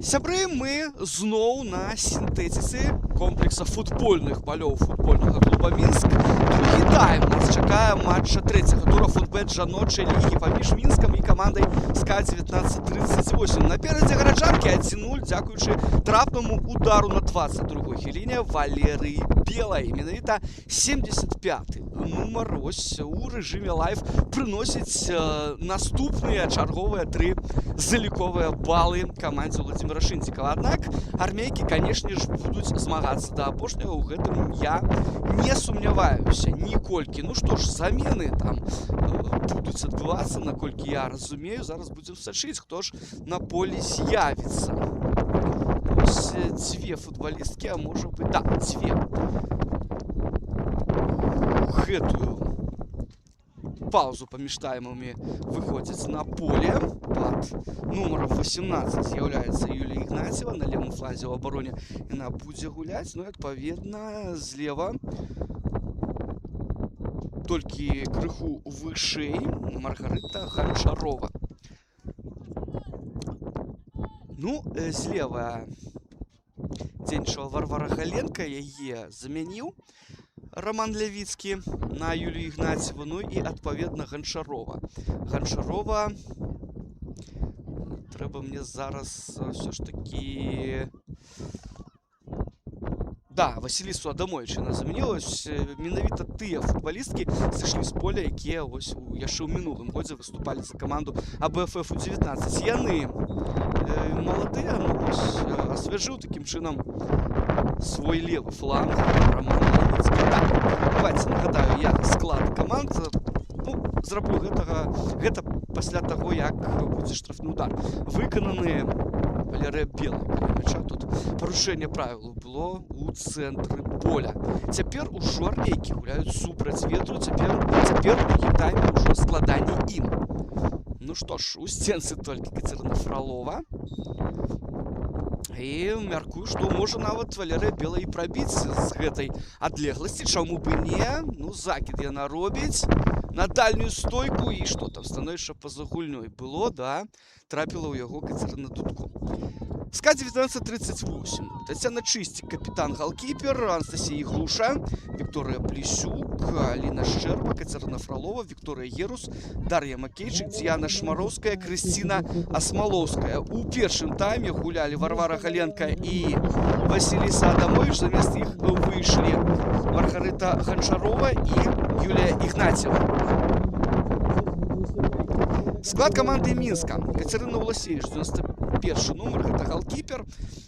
Сябры, мы зноў на сінтэтыцы комплекса футбольных палёў футбольнага клуба Мінск. Другі тайм нас чакае матча трэцяга тура футбет жаночай лігі паміж Мінскам і камандай СКА-1938. Наперадзе гараджанкі 1-0, дзякуючы трапнаму удару на 22-й хвіліне Валерыі Белай. Менавіта 75-й нумар ось у рэжыме лайв прыносіць наступныя чарговыя 3 заліковыя балы камандзе Владимира Шиндзікава. Аднак армейкі, канешне ж, будуць змагацца да апошняга. У гэтым я не сумняваюся ніколькі. Ну што ж, замены там будуць адбывацца, наколькі я разумею. Зараз будзем сачыць, хто ж на полі з'явіцца. Ось дзве футбалісткі, а можа быць, да, дзве. Гэтую паузу паміж таймамі выходзіць на поле. Пад нумаром 18 з'яўляецца Юлія Ігнацьева. На левым фланзе ў абароне яна будзе гуляць. Ну і адпаведна злева толькі крыху вышэй Маргарыта Ганчарова. Ну, злева дзейнічала Варвара Галенка, яе замяніў Роман Лявіцкі на Юлію Ігнацьеву. Ну і адпаведна Ганчарова. Ганчарова трэба мне зараз все ж таки... Да, Васілісу Адамович яна замяніла. Менавіта тыя футбалісткі сышлі з поля, якія яшчэ ў мінулым годзе выступалі за каманду АБФФ У-19. Яны маладыя, ну вось асвяжыў такім чынам свой левы фланг Роман Лявіцкі. Так, давайте нагадаю я склад каманд. Ну, зраблю гэта пасля таго, як будзе штрафны удар выкананы Валерыя Белай. Каля мяча тут парушэнне правілаў было ў цэнтры поля. Цяпер ужо армейкі гуляюць супраць ветру. Цяпер у другім тайме ўжо складанне ім. Ну што ж, у сценцы толькі Кацярына Фралова. І мяркую, што можа нават Валерыя Белай прабіць з гэтай адлегласці. Чаму бы не? Ну, закід яна робіць на дальнюю стойку. І што там, становішча па-за гульнёй было, да, трапіла ў яго Кацярына Дудко. СКА-1938. Тацяна Чысцік, капітан-галкіпер, Анастасія Ігруша, Вікторыя Плесюк, Аліна Шчэрба, Кацярына Фралова, Вікторыя Герус, Дар'я Макейчык, Дзіяна Шмароўская, Крысціна Асмалоўская. У першым тайме гулялі Варвара Галенка і Васіліса Адамович. Замест іх выйшлі Маргарыта Ганчарова і Юлія Ігнацьева. Склад каманды Мінска. Кацярына Уласевіч, 91 нумар, гэта галкіпер.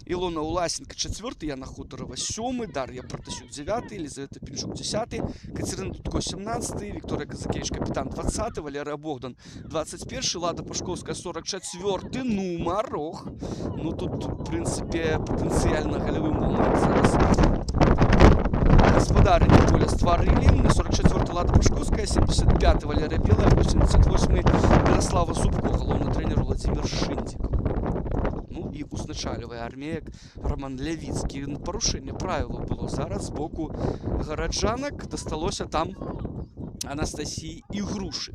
Ілона Уласенка, 4-й, Яна Ходорова, 7-й, Дар'я Партасюк, 9-й, Елизавета Пінчук, 10-й, Кацярына Дудко, 17-й, Вікторія Казакевич, капітан, 20-й, Валерія Богдан, 21-й, Лада Пашковская, 44-й нумар. Ох, ну тут, в принципе, потенциально голевой момент зараз. Господарыні поля стварылі. 44-й Лада Пашковская, 75-й Валерія Белая, 88-й Мирослава Зубко, галоўны трэнер Владимир Шиндзікаў. Ну і узначальвае армеек Роман Лявіцкі. Парушэнне правілаў было зараз з боку гараджанак. Дасталося там Анастасіі Ігрушы.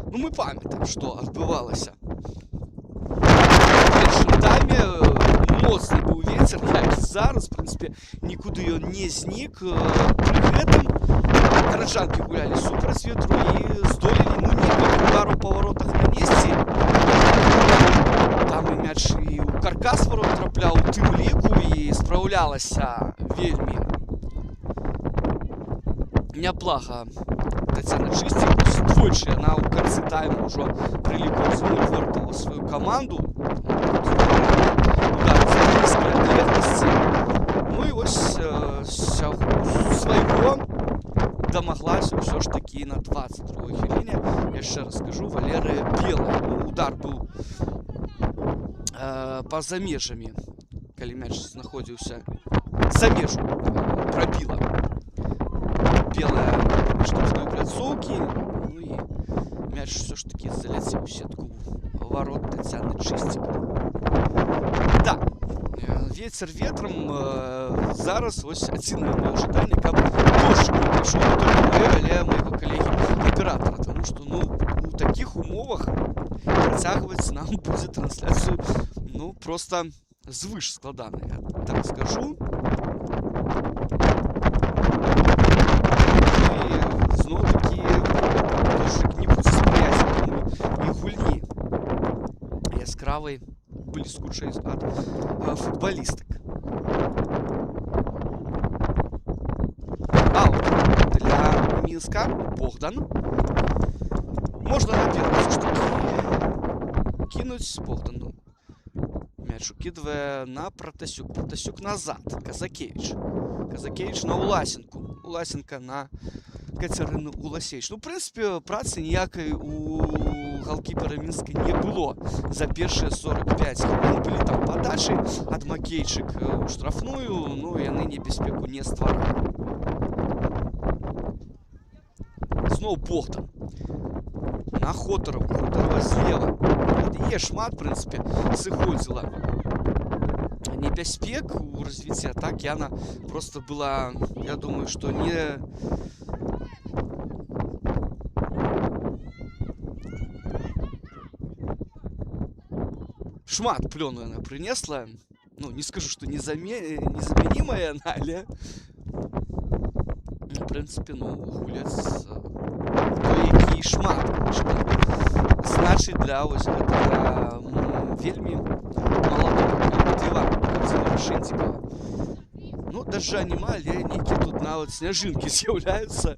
Ну мы памятаем, што адбывалася. В першым тайме моцны быў вецер, як і зараз, в принципе, нікуды ён не знік. Пры гэтым гараджанкі гулялі супраць ветру і здолелі, ну, некалькі удараў па воротах нанесці. Там і мяч і ў каркас ворот трапляў, у тым ліку, і спраўлялася вельмі няблага Тацяна Чысцік. Двойчы яна ў канцы тайму ўжо пры ліку 1-0 выртала сваю каманду. Удар з блізкай адлегласці. Ну і вось свайго дамаглася ўсё ж такі на 22-й хвіліне. Яшчэ раз скажу, Валерыя Белая. Удар быў па-за межамі, калі мяч знаходзіўся за межу, прабіла Белая штрафной пляцоўкі. Ну і мяч ўсё ж такі заляцеў у сетку ворот Тацяны Чысцік. Да, ветер ветрам. Зараз ось адзінае маё жаданне, каб дождж не пайшоў не толькі маё, але майго калегі-аператара, таму што, ну, у таких умовах працягваць нам будзе трансляцыю, ну, просто звыш складана, я так скажу. І зноў-такі дождик не будзе спрыяць і гульні яскравай, бліскучай ад футбалістак. Аут для Мінска. Богдан. Можна наперед все ж таки кинуть. Богдан мяч укидывая на Протасюк. Протасюк назад. Казакевич. Казакевич на Уласенку. Уласенка на Кацярыну Уласевич. Ну, в принципе, працы ніякай у голкіпера Мінска не было за першыя 45 хвілін. Былі там падачы ад Макейчык у штрафную, ну, яны небяспеку не стваралі. Зноў Богдан. На Хотарова. Хотарова злева. Є шмат, в принципе, сыходзіла небяспек у развіцці атак. Яна просто была, я думаю, что не... Шмат плёну яна прынесла. Ну, не скажу, что незаменимая, але... В принципе, ну, гуляць які шмат, конечно, значыць для вось гэтага вельмі маладога калектыва Шэнцікава. Ну, дажджа няма, але нейкія тут нават сняжынкі з'яўляюцца.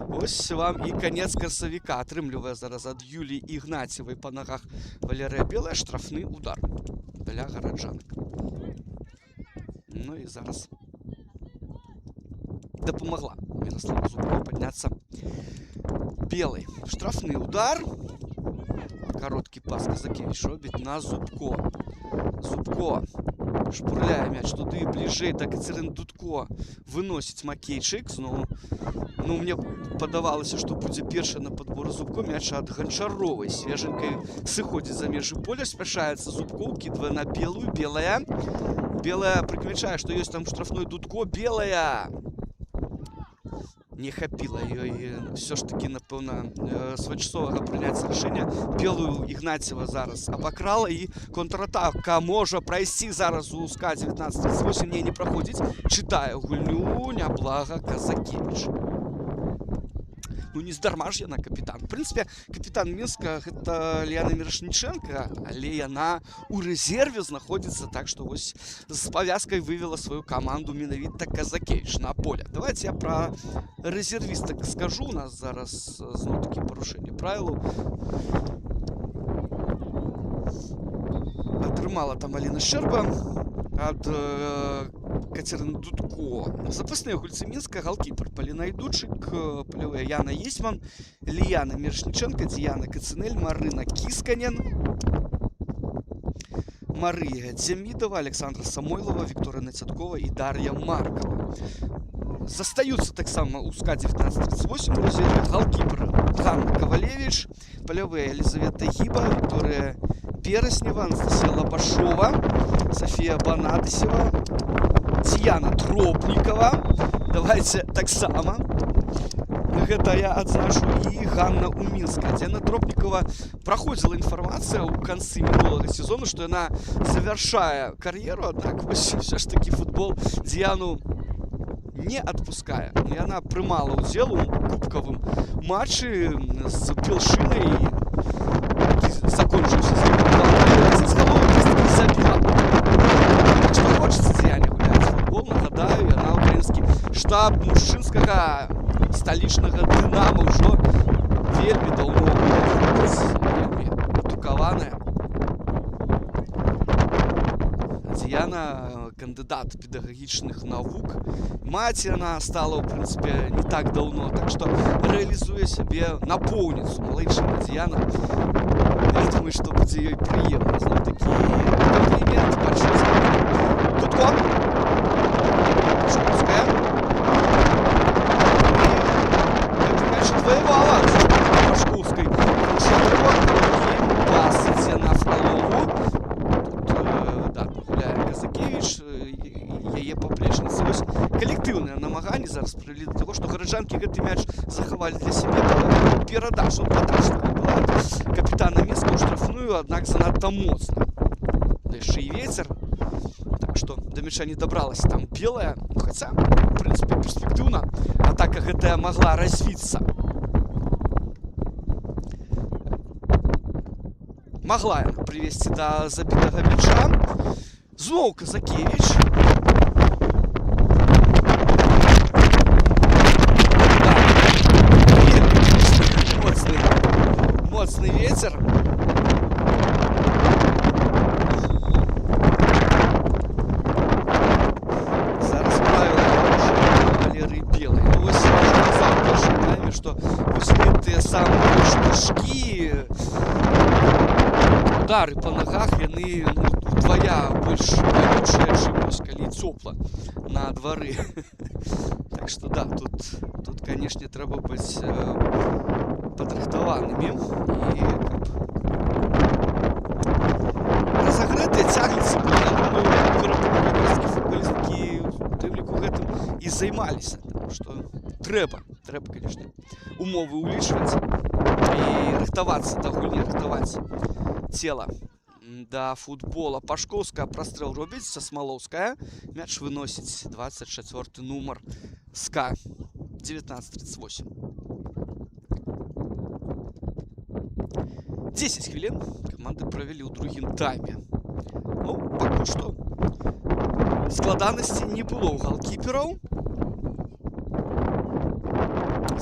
Вось вам і канец красавіка. Атрымлівае зараз ад Юліі Ігнацевай па нагах Валерыя Белая штрафны удар для гараджанак. Ну і зараз дапамагла Міраслава Зубко падняцца Белый. Штрафный удар. Короткий пас Казакевич робіць на Зубко. Зубко шпурляе мяч туды бліжэй да Кацярыны Дудко. Выносіць Макейчык. Зноў, ну, мне падавалася, што будзе першы на падбор Зубко. Мяч ад Ганчаровай свеженькай сыходзіць за межы поля. Спяшаецца Зубко, укідвае на Белую. Белая. Белая прыкмячае, што ёсць там штрафной Дудко. Белая. Не хапіла ёй все ж таки, напэўна, своечасовага прыняцця рашэння. Белую Ігнацева зараз абакрала і контратака можа прайсці зараз у СКА 1938. Не праходзіць. Чытае гульню няблага Казакевич. Ну, не здарма ж яна капітан. В прынцыпе, капітан Мінска гэта Ліяна Мірошніченка, але яна ў рэзерве знаходзіцца, так што вось з павязкай вывела сваю каманду менавіта Казакевич на поле. Давайте я пра рэзервістак скажу. У нас зараз зноў-такі парушэнне правілаў. Атрымала там Аліна Шчэрба ад Кацярыны Дудко. Запасныя гульцы Мінска: галкіпер Паліна Айдучык, палявыя Яна Есьман, Ліяна Мірошніченка, Діяна Кацынель, Марына Кісканен, Марыя Дзямідова, Александра Самойлова, Вікторыя Нацяткова і Дар'я Маркова. Застаюцца таксама ў СКА 1938 рэзерве галкіпер Ганна Кавалевіч, палявыя Елізавета Гіба, Вікторыя Береснева, Анастасія Лабашова, Софія Банатысева, Діяна Тропнікова. Давайте таксама гэта я адзначу і Ганна ў Мінска. Діяна Тропнікова праходзіла інфармацыя ў канцы мінулага сезону, што яна завяршае кар'еру, аднак вось все ж таки футбол Діяну не адпускае. Яна прымала ўдзел у кубкавым матчы з Белшынай, закончыўся з галовы забіла. Так што хочацца Діяне гуляць футбол. Нагадаю, яна ўкраінскі штаб мужчынскага сталічнага Дынама ўжо вельмі даўно вельмі адукаваная. Діяна кандыдат педагагічных навук. Маці яна стала, в прынцыпе, не так даўно, так што рэалізуе сябе напоўніцу. Малайчына Діяна. Я думаю, што будзе ёй прыемна. Зноў такі комплімент пачуць. Дудко. Шкурская. Гэты мяч адваявала Шкурскай. Пас ідзе на Фролову. Тут, да, гуляе Казакевич, яе паплечніца. Вось калектыўныя намаганні зараз прывялі да таго, што гараджанкі гэты мяч захавалі для сябе. Перадача падачная была капітана Мінска ў штрафную, аднак занадта моцна. Да яшчэ і вецер. Так што да мяча не дабралася там белая. Хаця, в прынцыпе, перспектыўна атака гэтая магла развіцца. Магла яна прывесці да забітага мяча. Зноў Казакевіч. Моцны ветер. Зараз правіла Валерый Белый. Ну вось я ўжо казаў у першым тайме, што вось гэтыя самыя штуршкі, удары па нагах, яны удвая больш балючыя, чым калі цёпла на двары. Так што да, тут канешне, трэба быць падрыхтаванымі, і каб разагрэтыя цягнецца, перапынкі футбалісткі у тым ліку гэтым і займаліся, таму што трэба, канешне, умовы ўлічваць і рыхтавацца да гульні, рыхтаваць цела да футбола. Пашкоўская прастрэл робіць, Смалоўская мяч выносіць 24 нумар СКА. 19:38. 10 хвілін каманды правялі ў другім тайме. Ну, пакуль што складанасці не было ў галкіпераў.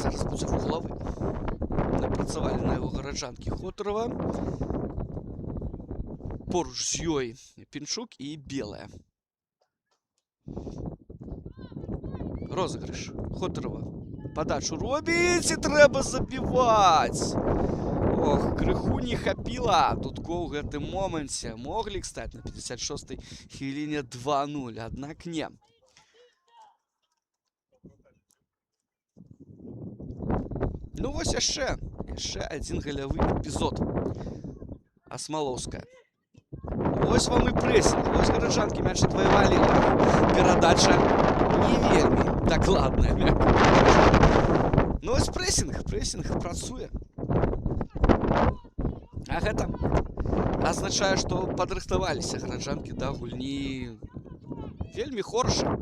Зараз будзе вуглавы. Напрацавалі на яго гараджанкі Хотарова. Поруч з ёй Пінчук і Белая. Розыгрыш Хотарова. Падачу робіць і трэба забіваць. Ох, крыху не хапіла Дудко ў гэтым моманце. Моглі, кстати, на 56-й хвіліне 2-0, аднак не. Ну вось яшчэ адзін галявы эпізод. Смалоўская. Вось вам і прэсінг. Вось гараджанкі мяч адваявалі. Перадача не вельмі дакладная. Ну вось прэсінг працуе. А гэта азначае, што падрыхтаваліся гараджанкі да гульні вельмі хораша.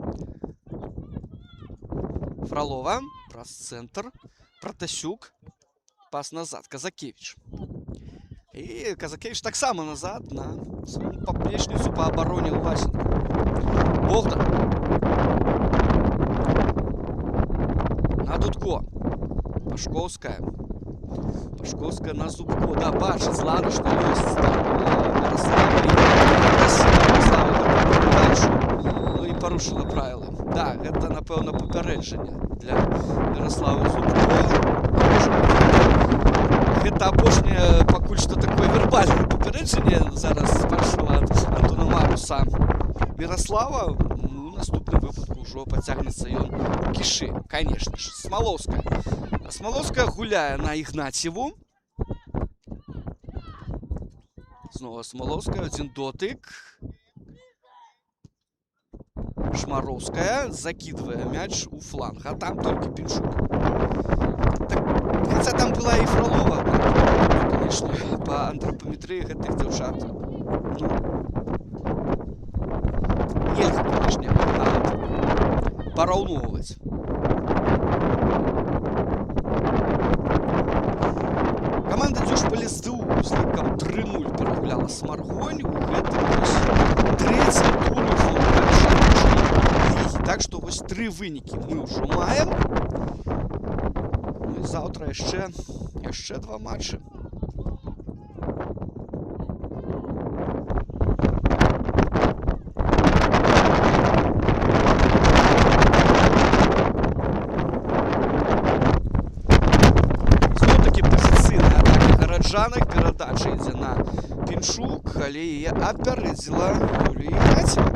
Фролова праз цэнтр. Протасюк. Пас назад. Казакевич. І Казакевич таксама назад на свою поплечніцу по абароне Власенко. Богдан. На Дудко. Пашкоўская. Пашкоўская на Зубко. Да, бачыць, ладно, што ёсць там Мирослава. Ну і парушыла правіла. Да, гэта, напэўна, папярэджанне для Мирославы Зубко. Гэта апошняе пакуль што такое вербальнае папярэджанне зараз пайшло ад Антона Маруса. Мирослава, ну, у наступным выпадку ўжо пацягнецца ён у кішы, канешне ж. Смалоўская. Смалоўская гуляе на Ігнацьеву. Снова Смалоўская, адзін дотык. Шмароўская закидывае мяч у фланг, а там толькі Пінчук. Хаця там была і Фролова, конечно, па антропаметрыі гэтых дзяўчат. Ну, нельга, конечно, нават параўноўваць. Каманда Дзюшпалі з лікам 3-0 перагуляла Смаргонь у гэтым трэцім туры футбольнай лігі. Так што вось 3 вынікі мы ўжо маем. Ну і заўтра яшчэ 2 матчы. Зноў-такі пазіцыйная атака гараджанак. Перадача ідзе на Пінчук, але яе апярэдзіла Юлія Ігнацьева.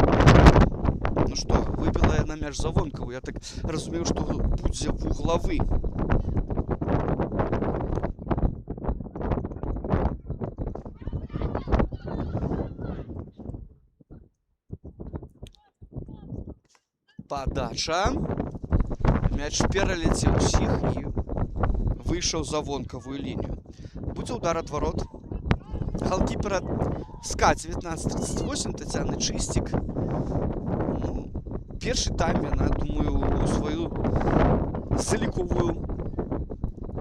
Ну што, выбіла яна мяч за вонкаву. Я так разумею, што будзе вуглавы. Падача. Мяч пераляцеў усіх і выйшаў за вонкавую лінію. Будзе удар ад ворот. Голкіпера СКА 1938 Тетяны Чистік. Ну, першы тайм яна, думаю, свою заліковую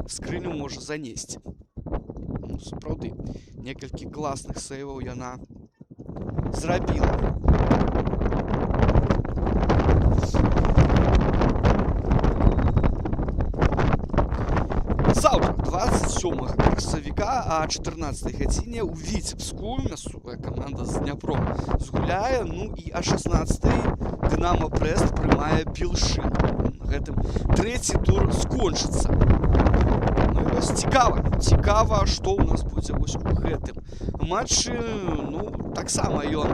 скрыню можа занесці. Ну, сапраўды, некалькі класных сейваў яна зрабіла. Заўтра, 27 красавіка, а 14 гадзіне ў Віцебску мясцовая каманда з Дняпром згуляе. Ну і а 16 Дынамо Брэст прымае Белшын. На гэтым трэці тур скончыцца. Ну і вось цікава, што ў нас будзе вось у гэтым матчы. Ну, таксама ён,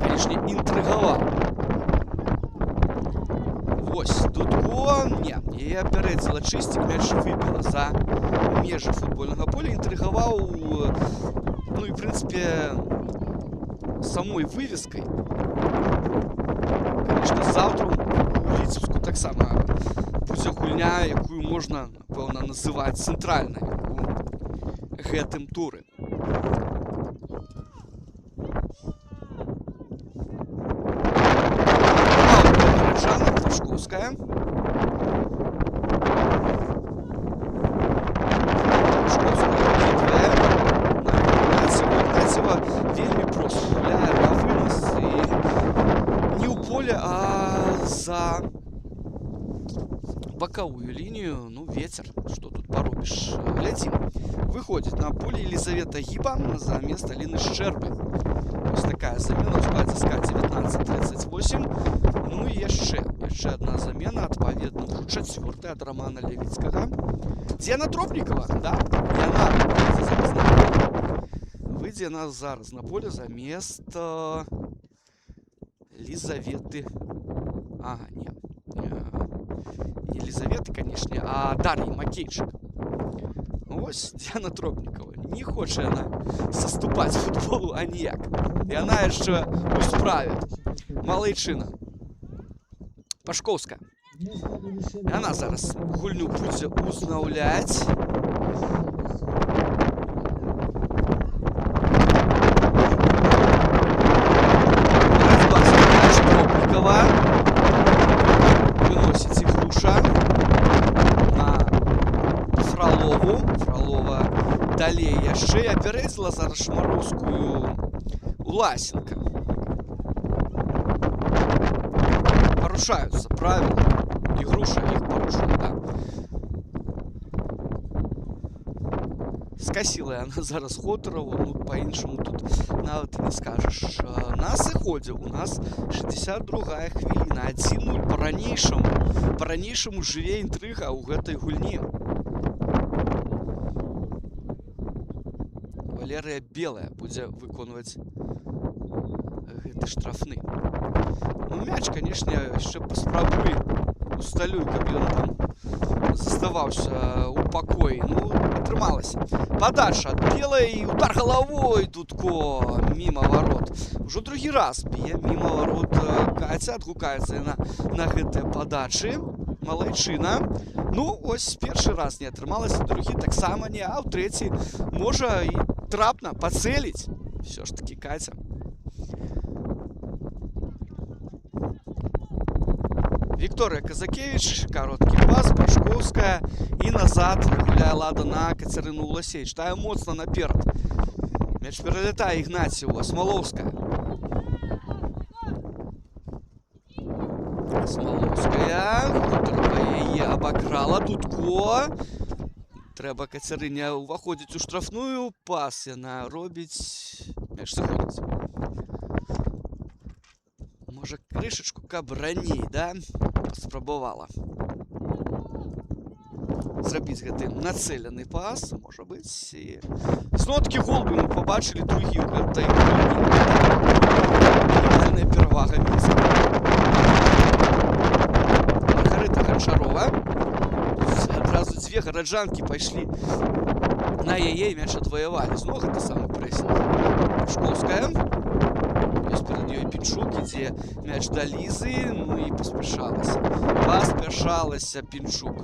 канешне, інтрыгаваў. Вось, тут не, яе апярэдзіла Чыстік, мяч выбіла за межы футбольнага поля, інтрыгаваў, ну і, в прынцыпе, самой вывескай. Канешне, заўтра у Віцебску таксама будзе гульня, якую можна, напэўна, называць цэнтральнай у гэтым туры. Пашкоўская. Игнатьева вельмі проста гуляе на вынос і не ў поле, а за бакавую лінію. Ну, ветер, што тут паробіш. Глядзім. Выходзіць на поле Елизавета Гіба за место Аліны Шчэрбы. Ось такая замена ў складзе СКА 1938. Ну і яшчэ одна замена, адпаведна, ўжо чацвёртая ад Романа Левіцкага. Дзена Тропнікава, да? Выйдзе яна зараз на поле за место Лизаветы. Ага, не Елизаветы, канешне, а Дар'і Макейчык. Ось Дзена Тропнікава. Не хоча яна саступаць футболу аніяк. Яна яшчэ у справе. Малайчына. Пашкоўская. Яна зараз гульню будзе узнаўляць. Тропнікава. Выносіць Ігруша на Фролову. Фролова далей яшчэ апярэдзіла зараз Шмароўскую Уласенка. Парушаюцца правілы. Ігруша іх парушыла, да. Скасіла яна зараз Хотарову, ну, па-іншаму тут нават і не скажаш. На сыходзе у нас 62-я хвіліна. 1-0 па-ранейшаму жыве інтрыга ў гэтай гульні. Валерыя Белая будзе выконваць гэты штрафны. Ну, мяч, канешне, яшчэ паспрабуй усталюй, каб ён там заставаўся ў пакоі. Ну, атрымалася. Падача ад Белай, удар галавой Дудко міма ворот. Ужо другі раз б'е міма ворот Каця, адгукаецца яна на гэтыя падачы. Малайчына. Ну, ось першы раз не атрымалася, другі таксама не, а ў трэці можа і трапна пацэліць. Всё ж таки Каця. Вікторія Казакевич, кароткі пас, Пашкоўская і назад гуляе лада на Кацярыну Уласевіч. Тая моцна наперад. Мяч пералятае Ігнатьева, Смалоўская. Смалоўская, Хотарова яе абакрала, Дудко. Трэба Кацярыне ўваходзіць у штрафную, пас яна робіць, мяч сыходзіць. Можа, крышачку, каб раней, да, спрабавала зрабіць гэты нацэлены пас, можа быць. І зноў-такі гол бы мы пабачылі другі ў гэтай гульні. Мінімальная перавага Мінска. Маргарыта Ганчарова. Адразу дзве гараджанкі пайшлі на яе, мяч адваявалі. Зноў гэта самы прэсінг. Пашкоўская. Ёсць перад ёй Пінчук, ідзе мяч да Лізы, ну і паспяшалася. Паспяшалася Пінчук.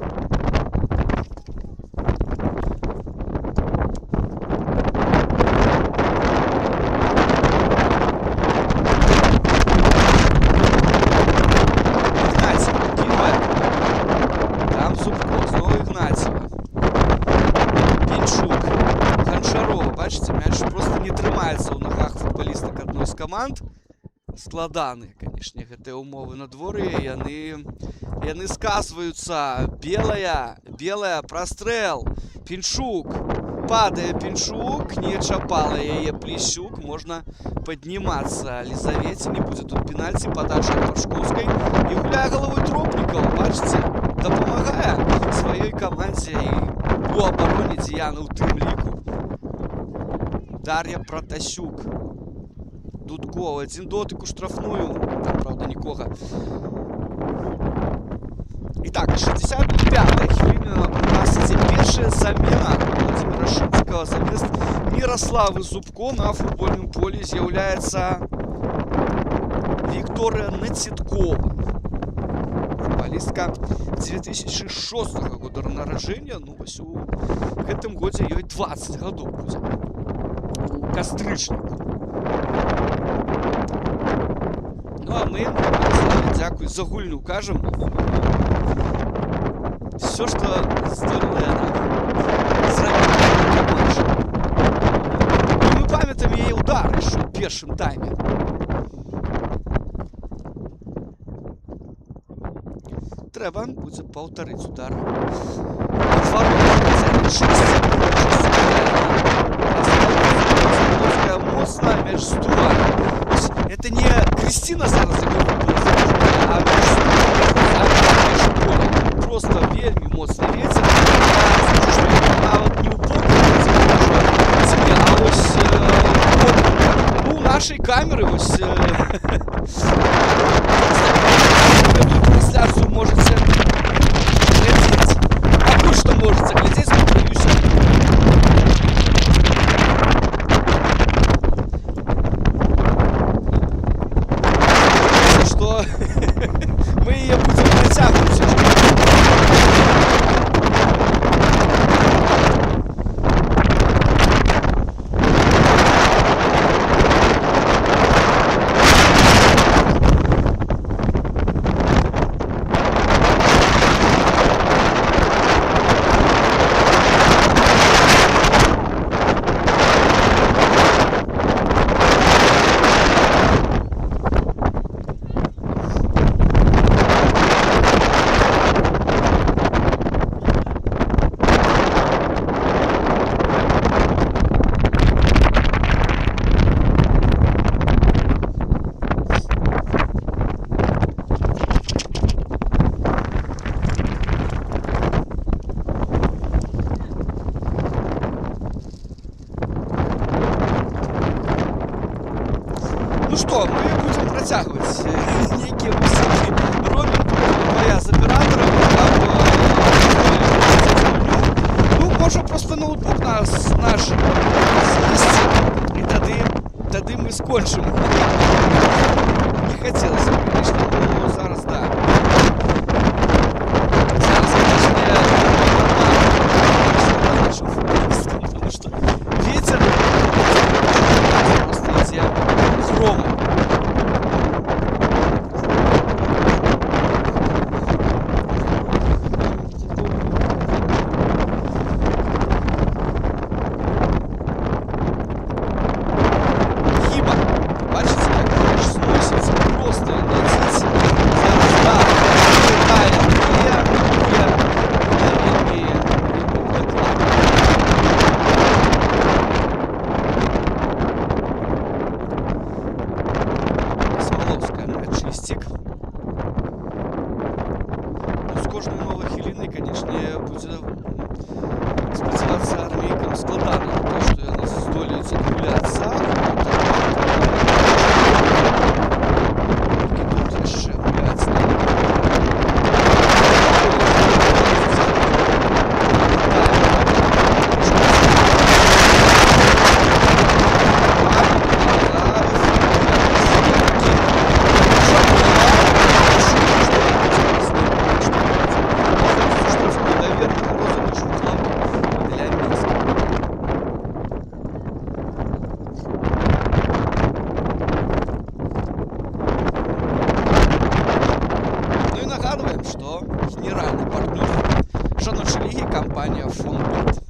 складаныя, канешне, гэтыя ўмовы надвор'я, яны сказваюцца. Белая, прастрэл, Пінчук, падае Пінчук, не чапала яе Плещук, можна паднімацца Лізавеце, не будзе тут пенальці, падача ад Пашкоўскай, і гуляе галавой Тропнікова, бачыце, дапамагае сваёй камандзе і у абароне Дзеяна ў тым ліку. Дар'я Пратасюк, Дудкова, адзін дотык у штрафную, там, правда, нікога. Итак, 65-я хвилина, у нас ідзе першая замена Владимира Шыцкага замест Міраславы Зубко. На футбольным полі з'яўляецца Вікторыя Нацеткова, футболістка 2006 года нараджэння. Ну, вось у гэтым годзе ёй 20 гадоў будзе у кастрычніку. Ну а мы, дзякуй за гульню, кажам. Все, что здорово яна зрабіла для матча. І мы памятаем яе удар яшчэ ў першым тайме. Трэба будзе паўтарыць удар. Моцна, мяч Стуар. Это не Кристина зараз а просто вельмі моцны ветер. Нават не ў бок, а вось у нашай камеры вось трансляцыю можете глядзець. А вы што можете глядзець, спадзяюся. Што мы яе будзем працягваць. Ну что, мы будем працягваць нейкія высокі робім твоя з аператарам, ну, можа просто ноутбук наш з'есці, і тады мы скончым. Не хацелася, конечно, но зараз да. Зараз, конечно, потому что ветер просто ідзе громом. Компания Фонбет.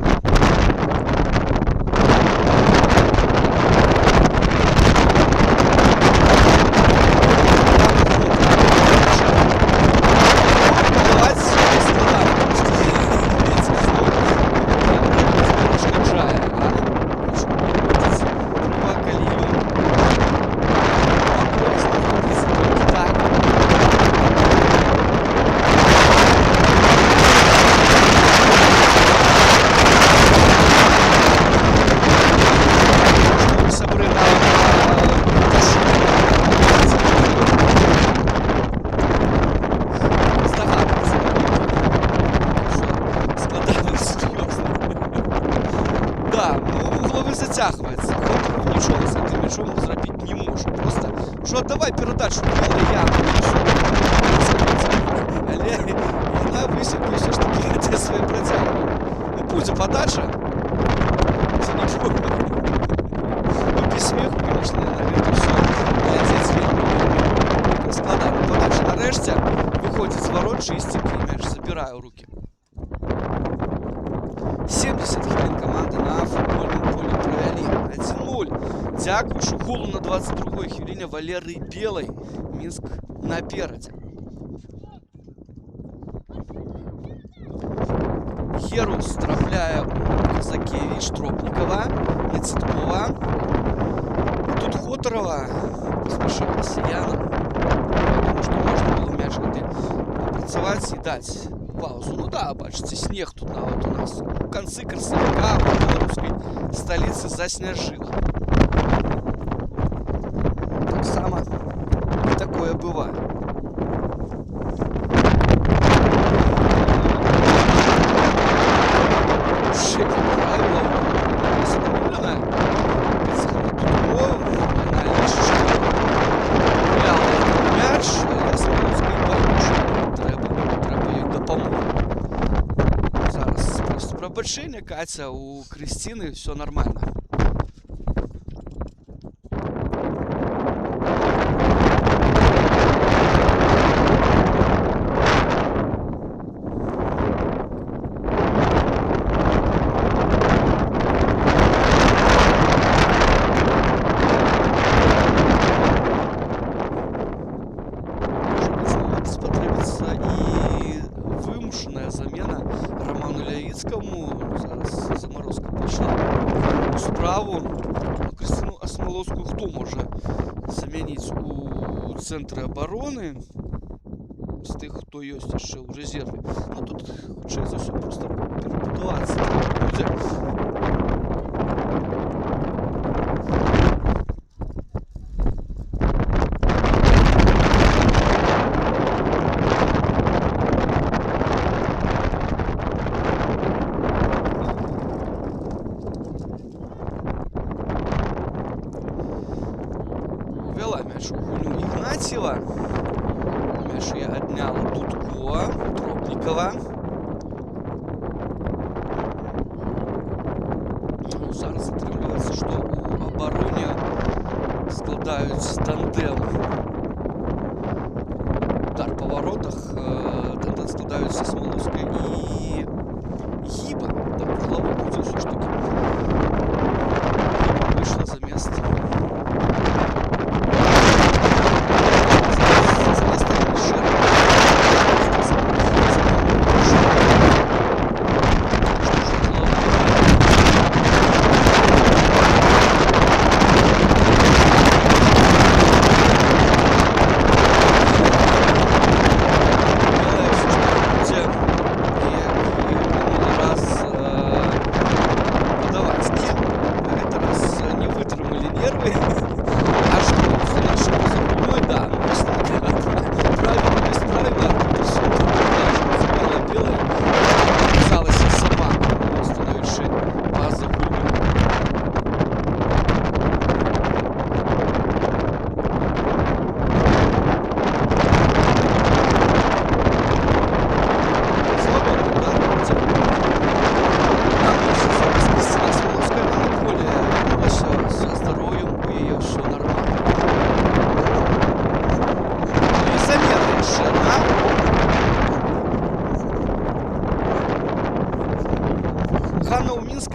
кажу, давай передачу, білий я. Але вона висівки все ж таки те своє притягнула. Ну, буде подача. Це нічого. Ну, без сміху, звісно, на це все глядець вельми складана подача. Нарешті виходить з ворот, чистик і м'яч забирає у руки. 70 хвилин команди на футбольному полі провели. 1-0. Дякуючи голу на 22-й хвилині Валерії Білої. Мінськ напереді. Херус трапляє у Казакевич Тропникова, Нецеткова. Тут Хоторова поспішив росіянам. Тому що можна було м'яч попрацювати і дати паузу. Ну да, бачите, снег тут вот у нас. В конце красовика в белорусской столице засняжило. Так само и такое бывает. Шеки правила установлена. Она лишь гуляла этот мяч, а Смоловской получше. Треба їй допомогти. Зараз просто пробачення, Катя, у Кристини все нормально. Замена Роману Лявицкому. Зараз заморозка пішла у справу. Ну, Кристину Осмоловську хто може замінити у центрі оборони з тих, хто є ще у резерві? Ну тут хоча за все просто перебудуватися буде. Мяч у Гулю Ігнатьєва. Мяч я отняла Дудко, Тропникова. Ну, зараз затримується, що у обороні складають тандем. Удар по воротах. Тандем складаються Смоловська і Гіба. Так, в голову буде все ж таки. Гіба вийшла за місце.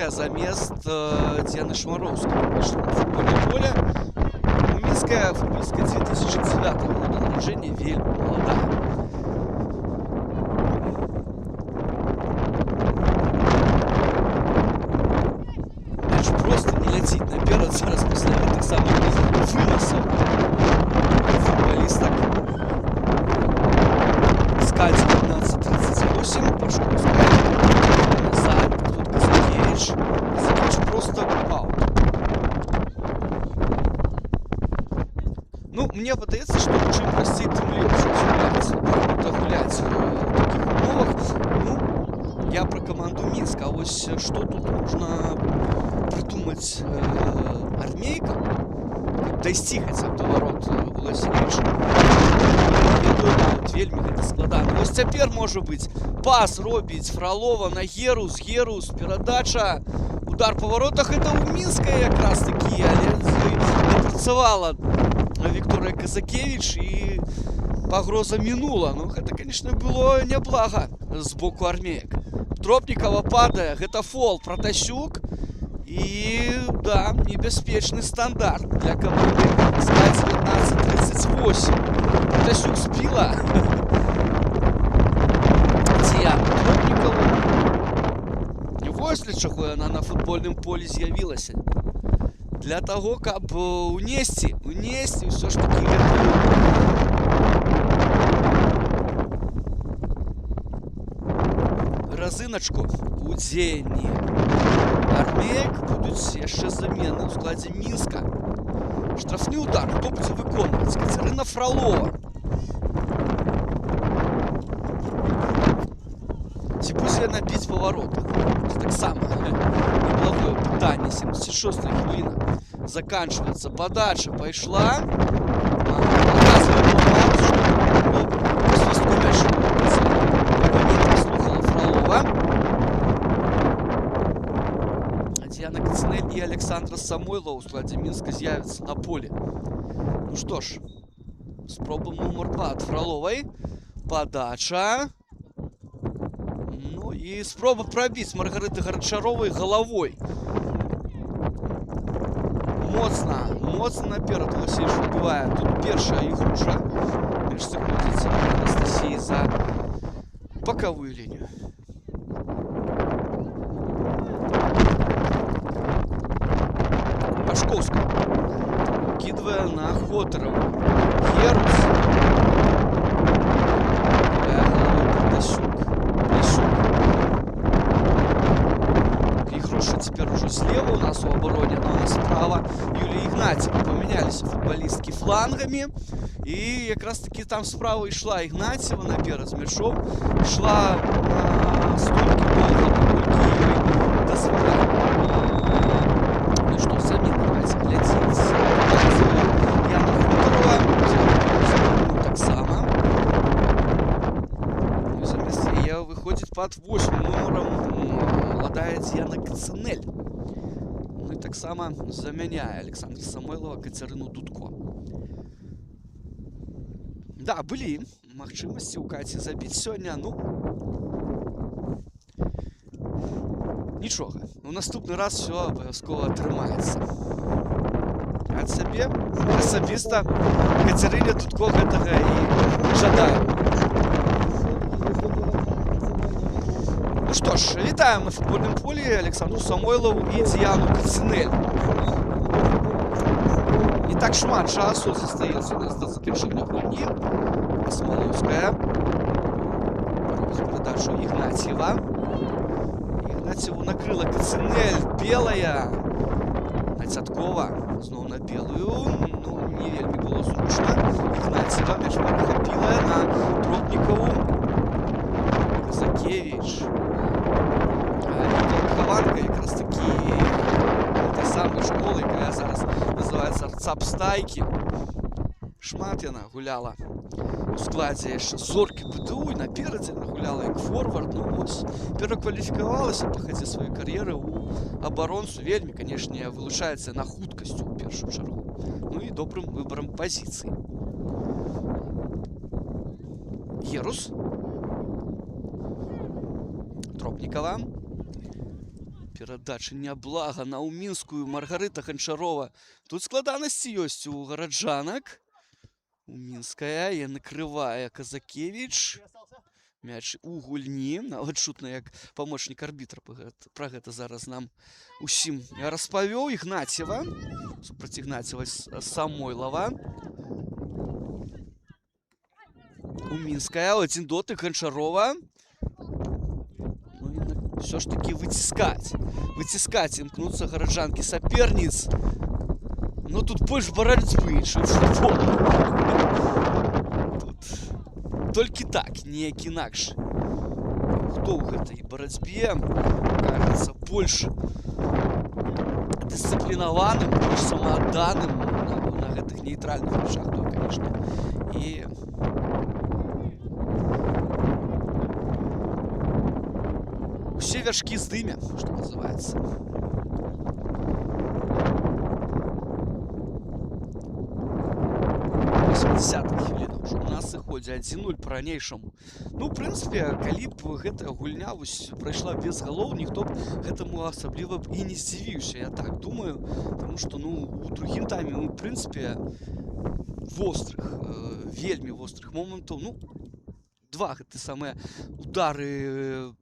Замест Дианы Шмаровской вышла на футбольное поле. Минская футболистка 2009 года народжения, вельми молодая. Мяч просто не летит наперед зараз после этих самых выносов футболисток. Скальц 15-38, Пашковская назад, тут Казакевич. Казакевич просто аут. Ну, мне подается, что чим простей, тем легче гулять в таких умовах. Ну, я про команду Минска. А вот что тут нужно придумать армейкам, дойти хотя бы до ворот Куласевич. Вельмі гэта складана. Вось цяпер можа быць пас робіць Фролова на Герус. Герус, перадача. Удар по воротах. Это у Мінска якраз такі, але напрацавала Вікторія Казакевич і пагроза мінула. Ну, гэта, конечно, было няблага з боку армеек. Тропнікава падае. Гэта фол. Пратасюк. І, да, небяспечны стандарт для каманды СКА 1938. Пратасюк збіла Діяну Тропнікову. Вось для чаго яна на футбольным полі з'явілася. Для таго, каб унесці ўсё ж такі гэтую разыначку у дзеянні армеек. Будуць яшчэ замены ў складзе Мінска. Штрафны удар. Хто будзе выконваць? Кацярына Фролова. Ці будзе яна біць па воротах? Таксама неблагое пытанне. 76-я хвіліна. Заканчваецца. Падача пайшла. Показвае палмац, што по свістку мяч слухала Фролова. Діана Кацинель і Александра Самойлова у складзе Мінска з'явяцца на полі. Ну што ж, спроба нумар 2 ад Фроловай. Падача. Ну і спроба прабіць Маргарыты Гарчаровай галавой. Моцна наперад Куласевич выбівае. Тут першая ігруша. Мяч заходзіць Анастасіі за бакавую лінію. Пашковска кидывае на Хотарову. Герус. Игруша теперь уже слева у нас у обороне, но у нас справа Юлия Игнатьева. Поменялись футболистки флангами. И как раз таки там справа и шла Игнатьева наперед с мячом. Шла столько долго, насколько ей дозволяли. Ну что, сами давайте глядеть. Яна Хуторова. Так само. Ну, замест ее выходит под 8 номером молодая Діана Кацинель. Ну и так само заменяя Александра Самойлова Кацярыну Дудко. Да, были магчымасці у Каці забіць сёння, ну нічога. У наступны раз все абавязкова атрымаецца. Ад сябе асабіста Кацярыне Дудко гэтага і жадаю. Ну что ж, вітаем на футбольном поле Александру Самойлову и Діану Кацинель. Не так шмат часу застаецца у нас до заканчэння гульні. Смоловская. Робіць передачу Игнатьева. Игнатьеву накрыла Кацинель. Белая. Нацяткова. Зноў на белую. Ну, не вельмі было зручна. Игнатьева мяч перахапіла на Тропнікову. Казакевич. Хованка якраз такі той самой школы, якая зараз называецца Цапстайкі. Шмат яна гуляла у складзе яшчэ зоркі БДУ і наперадзе яна гуляла як форвард. Ну вось, перакваліфікавалася па хадзе сваёй кар'еры ў абаронцу. Вельмі, канешне, вылучаецца на хуткасцю ў першую чаргу. Ну і добрым выбарам пазіцыі. Герус. Тропнікава. Перадача няблага на Мінскую. Маргарыта Ганчарова. Тут складанасці ёсць у гараджанак. Мінская і накрывае Казакевич. Мяч у гульні. Нават чутна, як памочнік арбітра пра гэта зараз нам усім распавёў. Игнатьева. Супраць Игнатьева Самойлова. У Мінская. Один дотык Ганчарова. Все ж таки выціскаць імкнуцца гараджанкі саперніц. Но тут больш барацьбы, чым футбол. Тут толькі так, неяк інакш. Хто ў гэтай барацьбе кажацца больш дысцыплінаваным, больш самаадданым, на гэтых нейтральных мячах, то, конечно. І усе вяршкі з дымя, што называецца. Хвіліна ўжо у нас сыходзе 1-0 па-ранейшаму. Ну, у прынцыпе, калі б гэтая гульня прайшла без галоў, ніхто б гэтаму асабліва б і не здзівіўся, я так думаю. Таму што, ну, у другім тайме, ну, у прынцыпе, вострых, вельмі вострых момантаў. Ну, два гэты самыя удары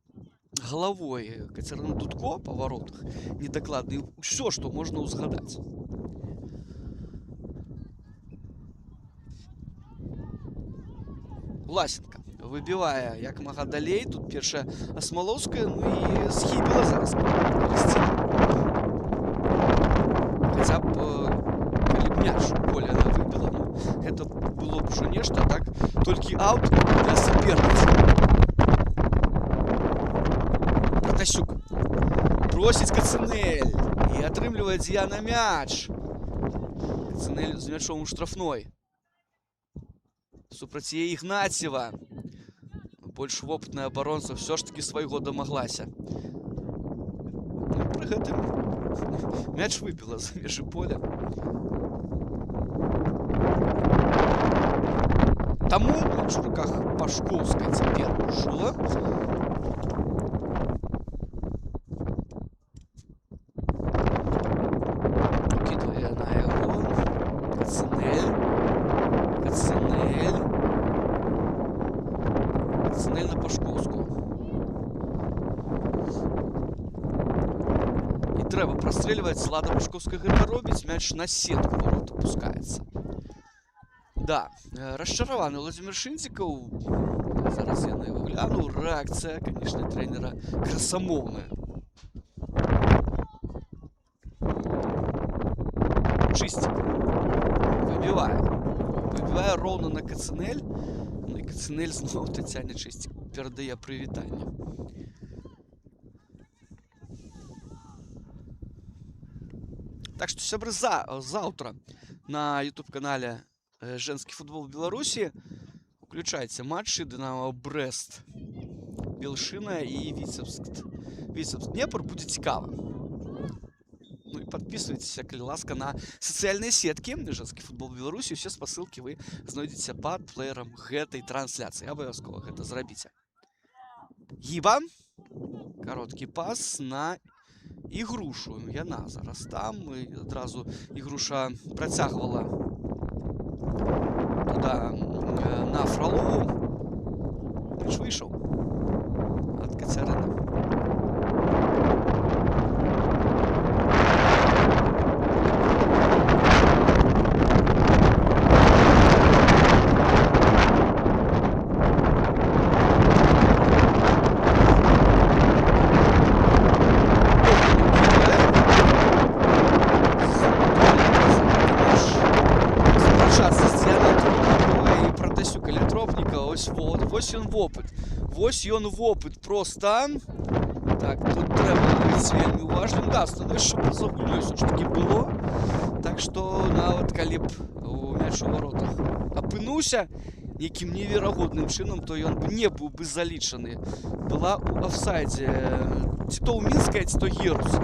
галавой Кацярына Дудко па варотах недакладна. Усё, што можна ўзгадаць. Власенко выбівае як мага далей. Тут першая Асмалоўская, ну і схібіла зараз. Хаця б, калі б мяч у поле она выбіла, ну, гэта было б ужо нешта, так? Толькі аут для саперніцы. Пратасюк просіць Кацынэль і атрымлівае Дзіяна мяч. Кацынэль з мячом у штрафной. Супраць яе Ігнацьева. Больш вопытная абаронца ўсё ж такі свайго дамаглася. Ну, пры гэтым мяч выбіла за межы поля. Таму мяч у руках Пашкоўскай цяпер ужо. Укідвае на яго. Кацынэль. Кацынэль на Пашкоўскую. І трэба прастрэльваць. Лада Пашкоўская гэта робіць. Мяч на сетку ворот опускаецца. Да, расчараваны Владзімір Шындзікаў. Зараз я на яго гляну. Рэакцыя, канешне, трэнера красамоўная. Чысцік выбівае. Выбівае роўна на Кацынэль. Ну і Кацынэль зноў Тацяне Чысцік перадае прывітанне. Так што, сябры, заўтра на YouTube-канале «Женский футбол в Беларуси» уключайце матчы Дынамо Брэст, Белшына і Віцебск. Днепр, будзе цікава. Ну і подписывайтесь, калі ласка, на сацыяльныя сеткі «Женский футбол в Беларуси». Усе спасылкі вы знойдзеце пад плеерам гэтай трансляцыі. Абавязкова гэта зрабіце. Гіба. Кароткі пас на Ігрушу. Яна зараз там. І адразу Ігруша працягвала туди на Фролову. Мяч вийшов ад Кацярына. Вось ён вопыт. Вось ён вопыт. Проста. Так, тут трэба быць вельмі уважным. Да, становішча па-за гульнёй ўсё ж такі было. Так што нават калі б у мяч у воротах апынуўся нейкім неверагодным чынам, то ён бы не быў бы залічаны. Была ў афсайдзе ці то ў Мінская, ці то Герус.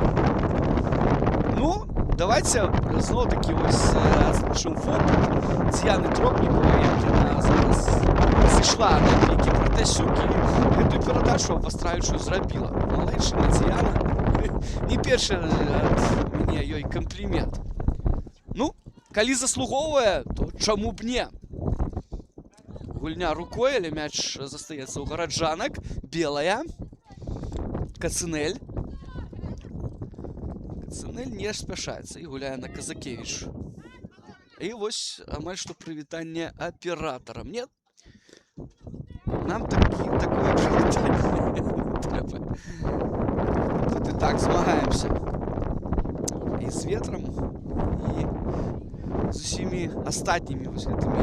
Ну, давайте зноў-такі вось адзначым вопыт Дзіяны Тропніковай, як яна зараз зышла на пікі Пратасюкі, гэтую перадачу абвастраючую зрабіла. Малайчына Дзіяна. Не першы ад мяне ёй камплімент. Ну, калі заслугоўвае, то чаму б не? Гульня рукой, але мяч застаецца ў гараджанак. Белая. Кацынэль. Кацынэль не спяшаецца і гуляе на Казакевіч. І вось амаль што прывітанне аператара. Мне нам такое прывітанне трэба. Тут і так змагаемся. І з ветрам, і з усімі астатнімі вось гэтымі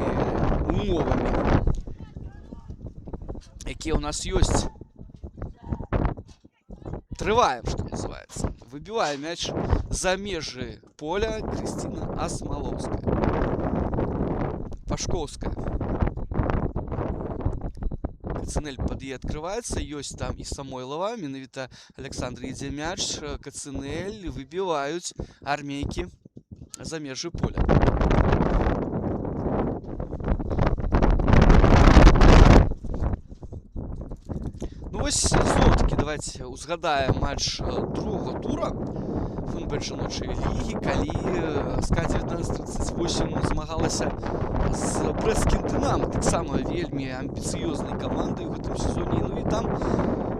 умовамі, якія ў нас ёсць. Трываем, што называецца. Выбівае мяч за межы поля Крысціна Асмалоўская. Пашковская. Кацинель под ей открывается. Есть там и Самойлова. Менавіта Александр ідзе мяч. Кацинель выбивают армейки за межы поля. Ну вось зноў-таки давайте узгадаем матч другого тура ФНБ жаночай лігі, калі СКА 1938 змагалася з брэсцкім Дынамо, таксама вельмі амбіцыёзнай камандай у гэтым сезоне. Ну і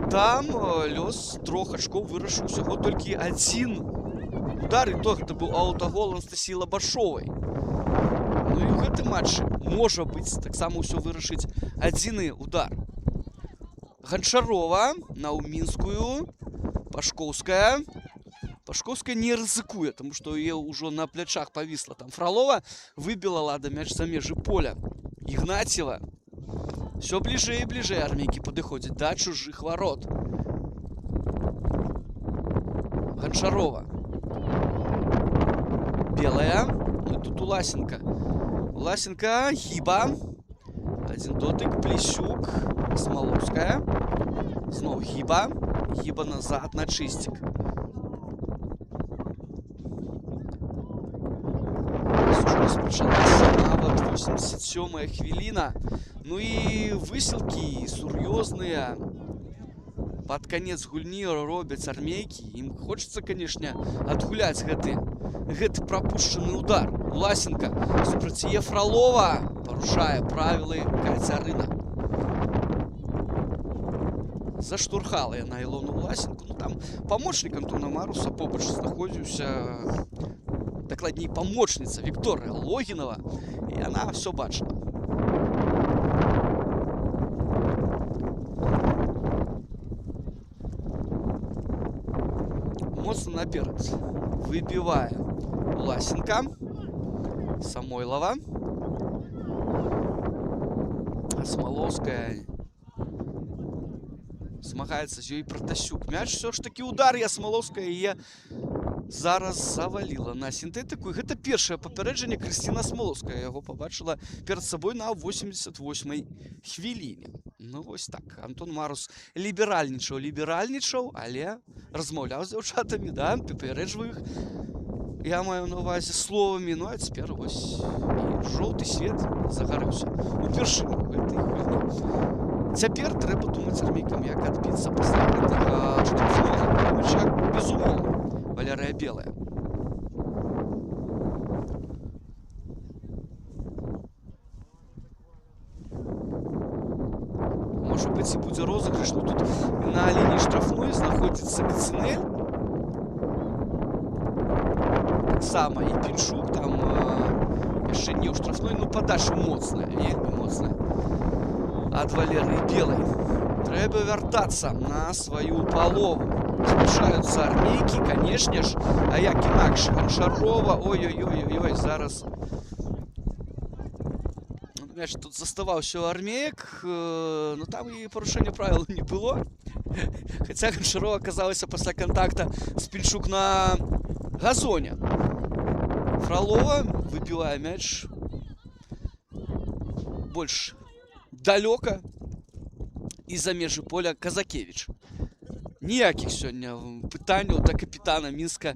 там лёс 3 ачкоў вырашыў усяго толькі адзін удар, і то гэта быў аўтагол Анастасіі Лабашовай. Ну і ў гэтым матчы можа быць таксама ўсё вырашыць адзіны удар. Гончарова на Мінскую. Пашковская. Пашковская не рызыкуе, тому што яе ўжо на плячах павісла там Фролова. Выбіла Лада мяч за межы поля. Ігнатьева. Все бліжэй і бліжэй армейкі падыходзяць да чужых ворот. Гончарова. Белая. Ну тут Уласенко. Уласенко. Гіба. Один дотык. Плесюк. Смоловская. Снова Гиба. Гиба назад на чистик. Розпочалася нават 87-я хвіліна. Ну і высілкі сур'ёзныя. Под конец гульні робяць армейкі. Ім хочацца, канешне, адгуляць гэты прапушчаны удар. Уласенко супраць яе Фролова парушае правілы Кацярына. Заштурхала яна Ілону Уласенко. Ну там памочнік Антона Маруса побач знаходзіўся, дакладней памочніца Вікторыя Логінова, і яна все бачила. Моцна наперад выбівае Уласенко. Самойлова. Смоловская змагаецца з ёй Пратасюк. Мяч все ж таки удар, і Смоловская яе зараз заваліла на сінтэтыку. І гэта першае папярэджанне Крысціна Смоловская. Яго побачила перад сабой на 88-й хвіліне. Ну вось так. Антон Марус ліберальнічаў, але размаўляў з дзяўчатамі, да, папярэджваў іх. Я маю на увазе словамі. Ну а цяпер вось і жоўты свет загарэўся упершыню гэтай гульні. Цяпер трэба думаць армейкам, як адбіцца пасля гэтага штрафнога мяча. Безумоўна, Валерыя Белая. Можа быць, і будзе розыгрыш. Ну тут на лініі штрафной знаходзіцца Кацинель. Таксама і Пінчук там яшчэ не ў штрафной, ну падача моцная, вельмі моцная ад Валерыі Белай. Трэба вяртацца на сваю палову. Спяшаюцца армейкі, канешне ж, а як інакш. Гончарова, ой-ой-ой-ой, зараз мяч тут заставаўся ў армеек, но там і парушэння правіл не было. Хаця Гончарова аказалася пасля контакта з Пінчук на газоне. Фролова выбівае мяч больш далёка і за межы поля Казакевич. Ніякіх сёння пытанняў да капітана Мінска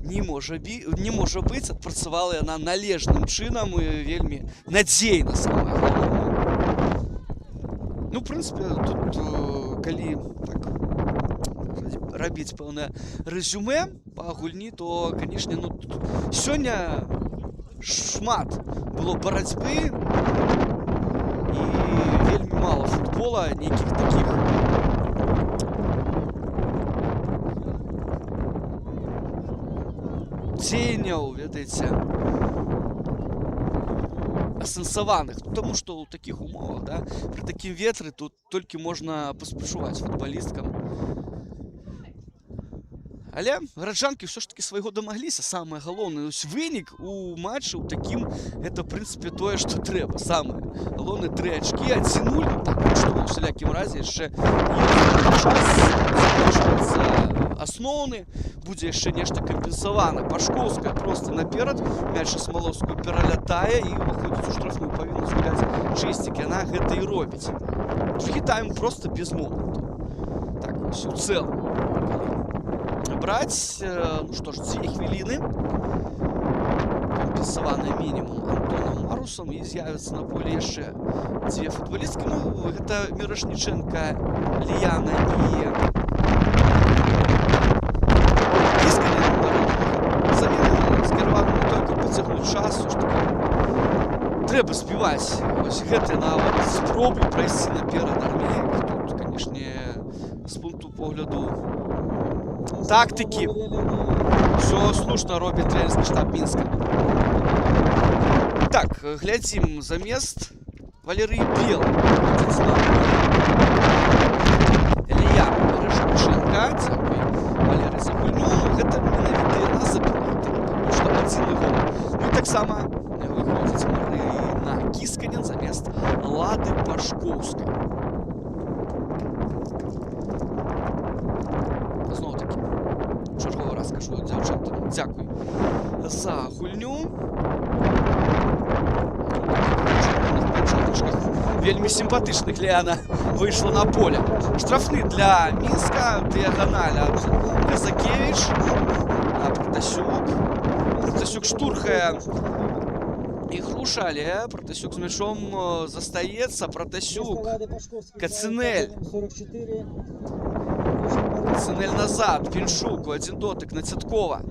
не можа быць. Адпрацавала яна належным чынам і вельмі надзейна, самае галоўнае. Ну, в прынцыпе, тут калі так рабіць пэўнае рэзюмэ па гульні, то, канешне, ну сёння шмат было барацьбы і вельмі мала футбола, нейкіх такіх дзеянняў, ведаеце, асэнсаваных. Таму што ў такіх умовах, да, пры такім ветры тут толькі можна паспачуваць футбалісткам. Але гараджанкі ўсё ж такі свайго дамагліся. Самае галоўнае, вынік у матчы ў такім, гэта, в прынцыпе, тое, што трэба. Самае галоўнае 3 ачкі, 1-0. Так, што ў усялякім разе яшчэ час заканчваецца асноўны. Будзе яшчэ нешта кампенсавана. Пашкоўская проста наперад. Мяч Смалоўскую пералятае і выходзіць у штрафную. Павінна згуляць Чысцік. Яна гэта і робіць. Другі тайм проста без моманту. Так, ось у цэлым. Браць, ну што ж, 2 хвіліны. Кампенсаваны мінімум Антонам Марусам. І з'явяцца на полі яшчэ 2 футболісткі. Ну, гэта Мірошніченка, Ліяна і Іскаліна. Заміна скіравана на той, каб пацягнуць час. Усё ж такі трэба збіваць. Ось гэты нават спробу прайсці наперад армейк. Тут, канешне, з пункту погляду тактыкі ўсё слушна робіць трэнерскі штаб Мінска. Так, глядзім замест Валерыі Белай. Ліяна Мірошніченка. Дзякуй Валерый за гульню. Гэта менавіта яна забіла. Таму што 1 гол. Ну і таксама выходзіць Марына Кісканін замест Лады Пашкоўскай. Зноў-такі, чарговы раз кажу дзяўчатам дзякуй за гульню. Вельмі сімпатычных Ліяна выйшла на поле. Штрафны для Мінска. Дыяганаль ад Казакевіч. Пратасюк. Пратасюк штурхае Ігруша, але Пратасюк з мячом застаецца. Пратасюк. Кацинель. Кацинель назад. Піншук. 1 дотык на Цяткова.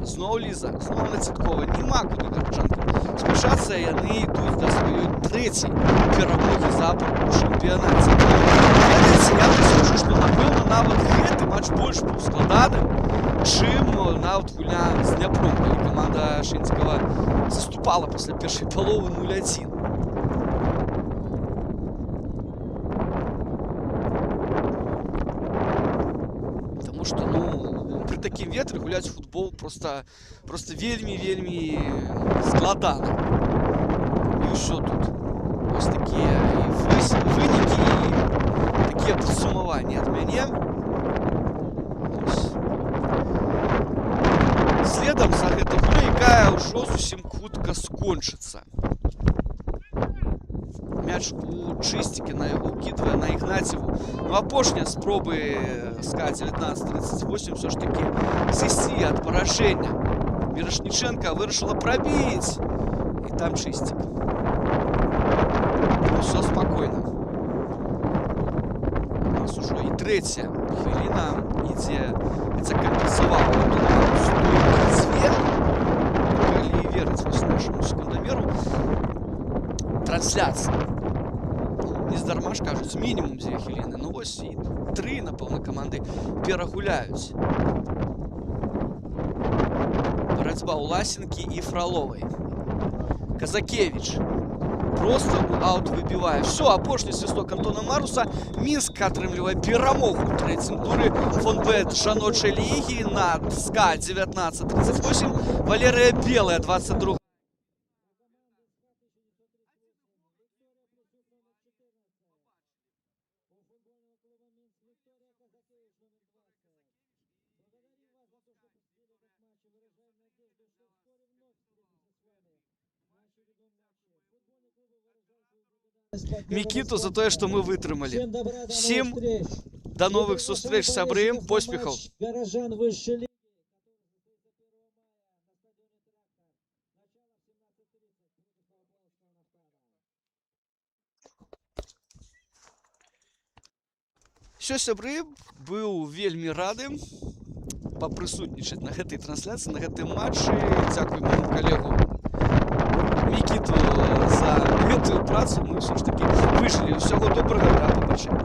Зноў Ліза. Зноў на Цяткова. Нема куды гараджанкам спяшацца. Яны ідуць да сваёй 3-й перамогі запар у чэмпіянаце. Ведаеце, я скажу, што, напэўна, нават гэты матч больш быў складаным, чым нават гульня з Дняпром, калі каманда Шэнцікава заступала пасля першай паловы 0-1. Таму што, ну, пры такім ветры гуляць у футбол проста вельмі складана. І ўсё тут. Ось такія вынікі і такія падсумаванні ад мяне. Следам за гэтай гульнёй, якая ўжо зусім хутка скончыцца. Мяч у Чысцікі, на яго ўкідвае на Ігнацеву. Ну, апошнія спробы СКА-1938 ўсё ж такі зысці ад паражэння. Мірошніченка вырашыла прабіць. І там Чысцік. Все спокойно. У нас уже и 3-я хвилина ідзе. Хаця кампенсавала калі верыць вось нашаму секундамеру. Трансляцыя. Нездарма ж кажуць, мінімум 2 хвіліны. Ну вось і 3, напэўна, каманды перагуляюць. Барацьба Уласенкі і Фроловай. Казакевіч. Просто аут выбівае. Все, апошні свісток Антона Маруса. Мінск атрымлівае перамогу ў 3-м туры фонбет жаночай лігі над СКА 1938. Валерыя Белая 22. Мікіту за тое, што мы вытрымалі. Всім да новых сустрэч, сябры, поспехаў. Всё, сябры, быў вельмі рады папрысутнічаць на гэтай трансляцыі, на гэтым матчы. Дзякуй майму калегу Мікіту за гэтую працу. Мы ўсё ж такі выжылі. Усяго добрага, да пабачэння.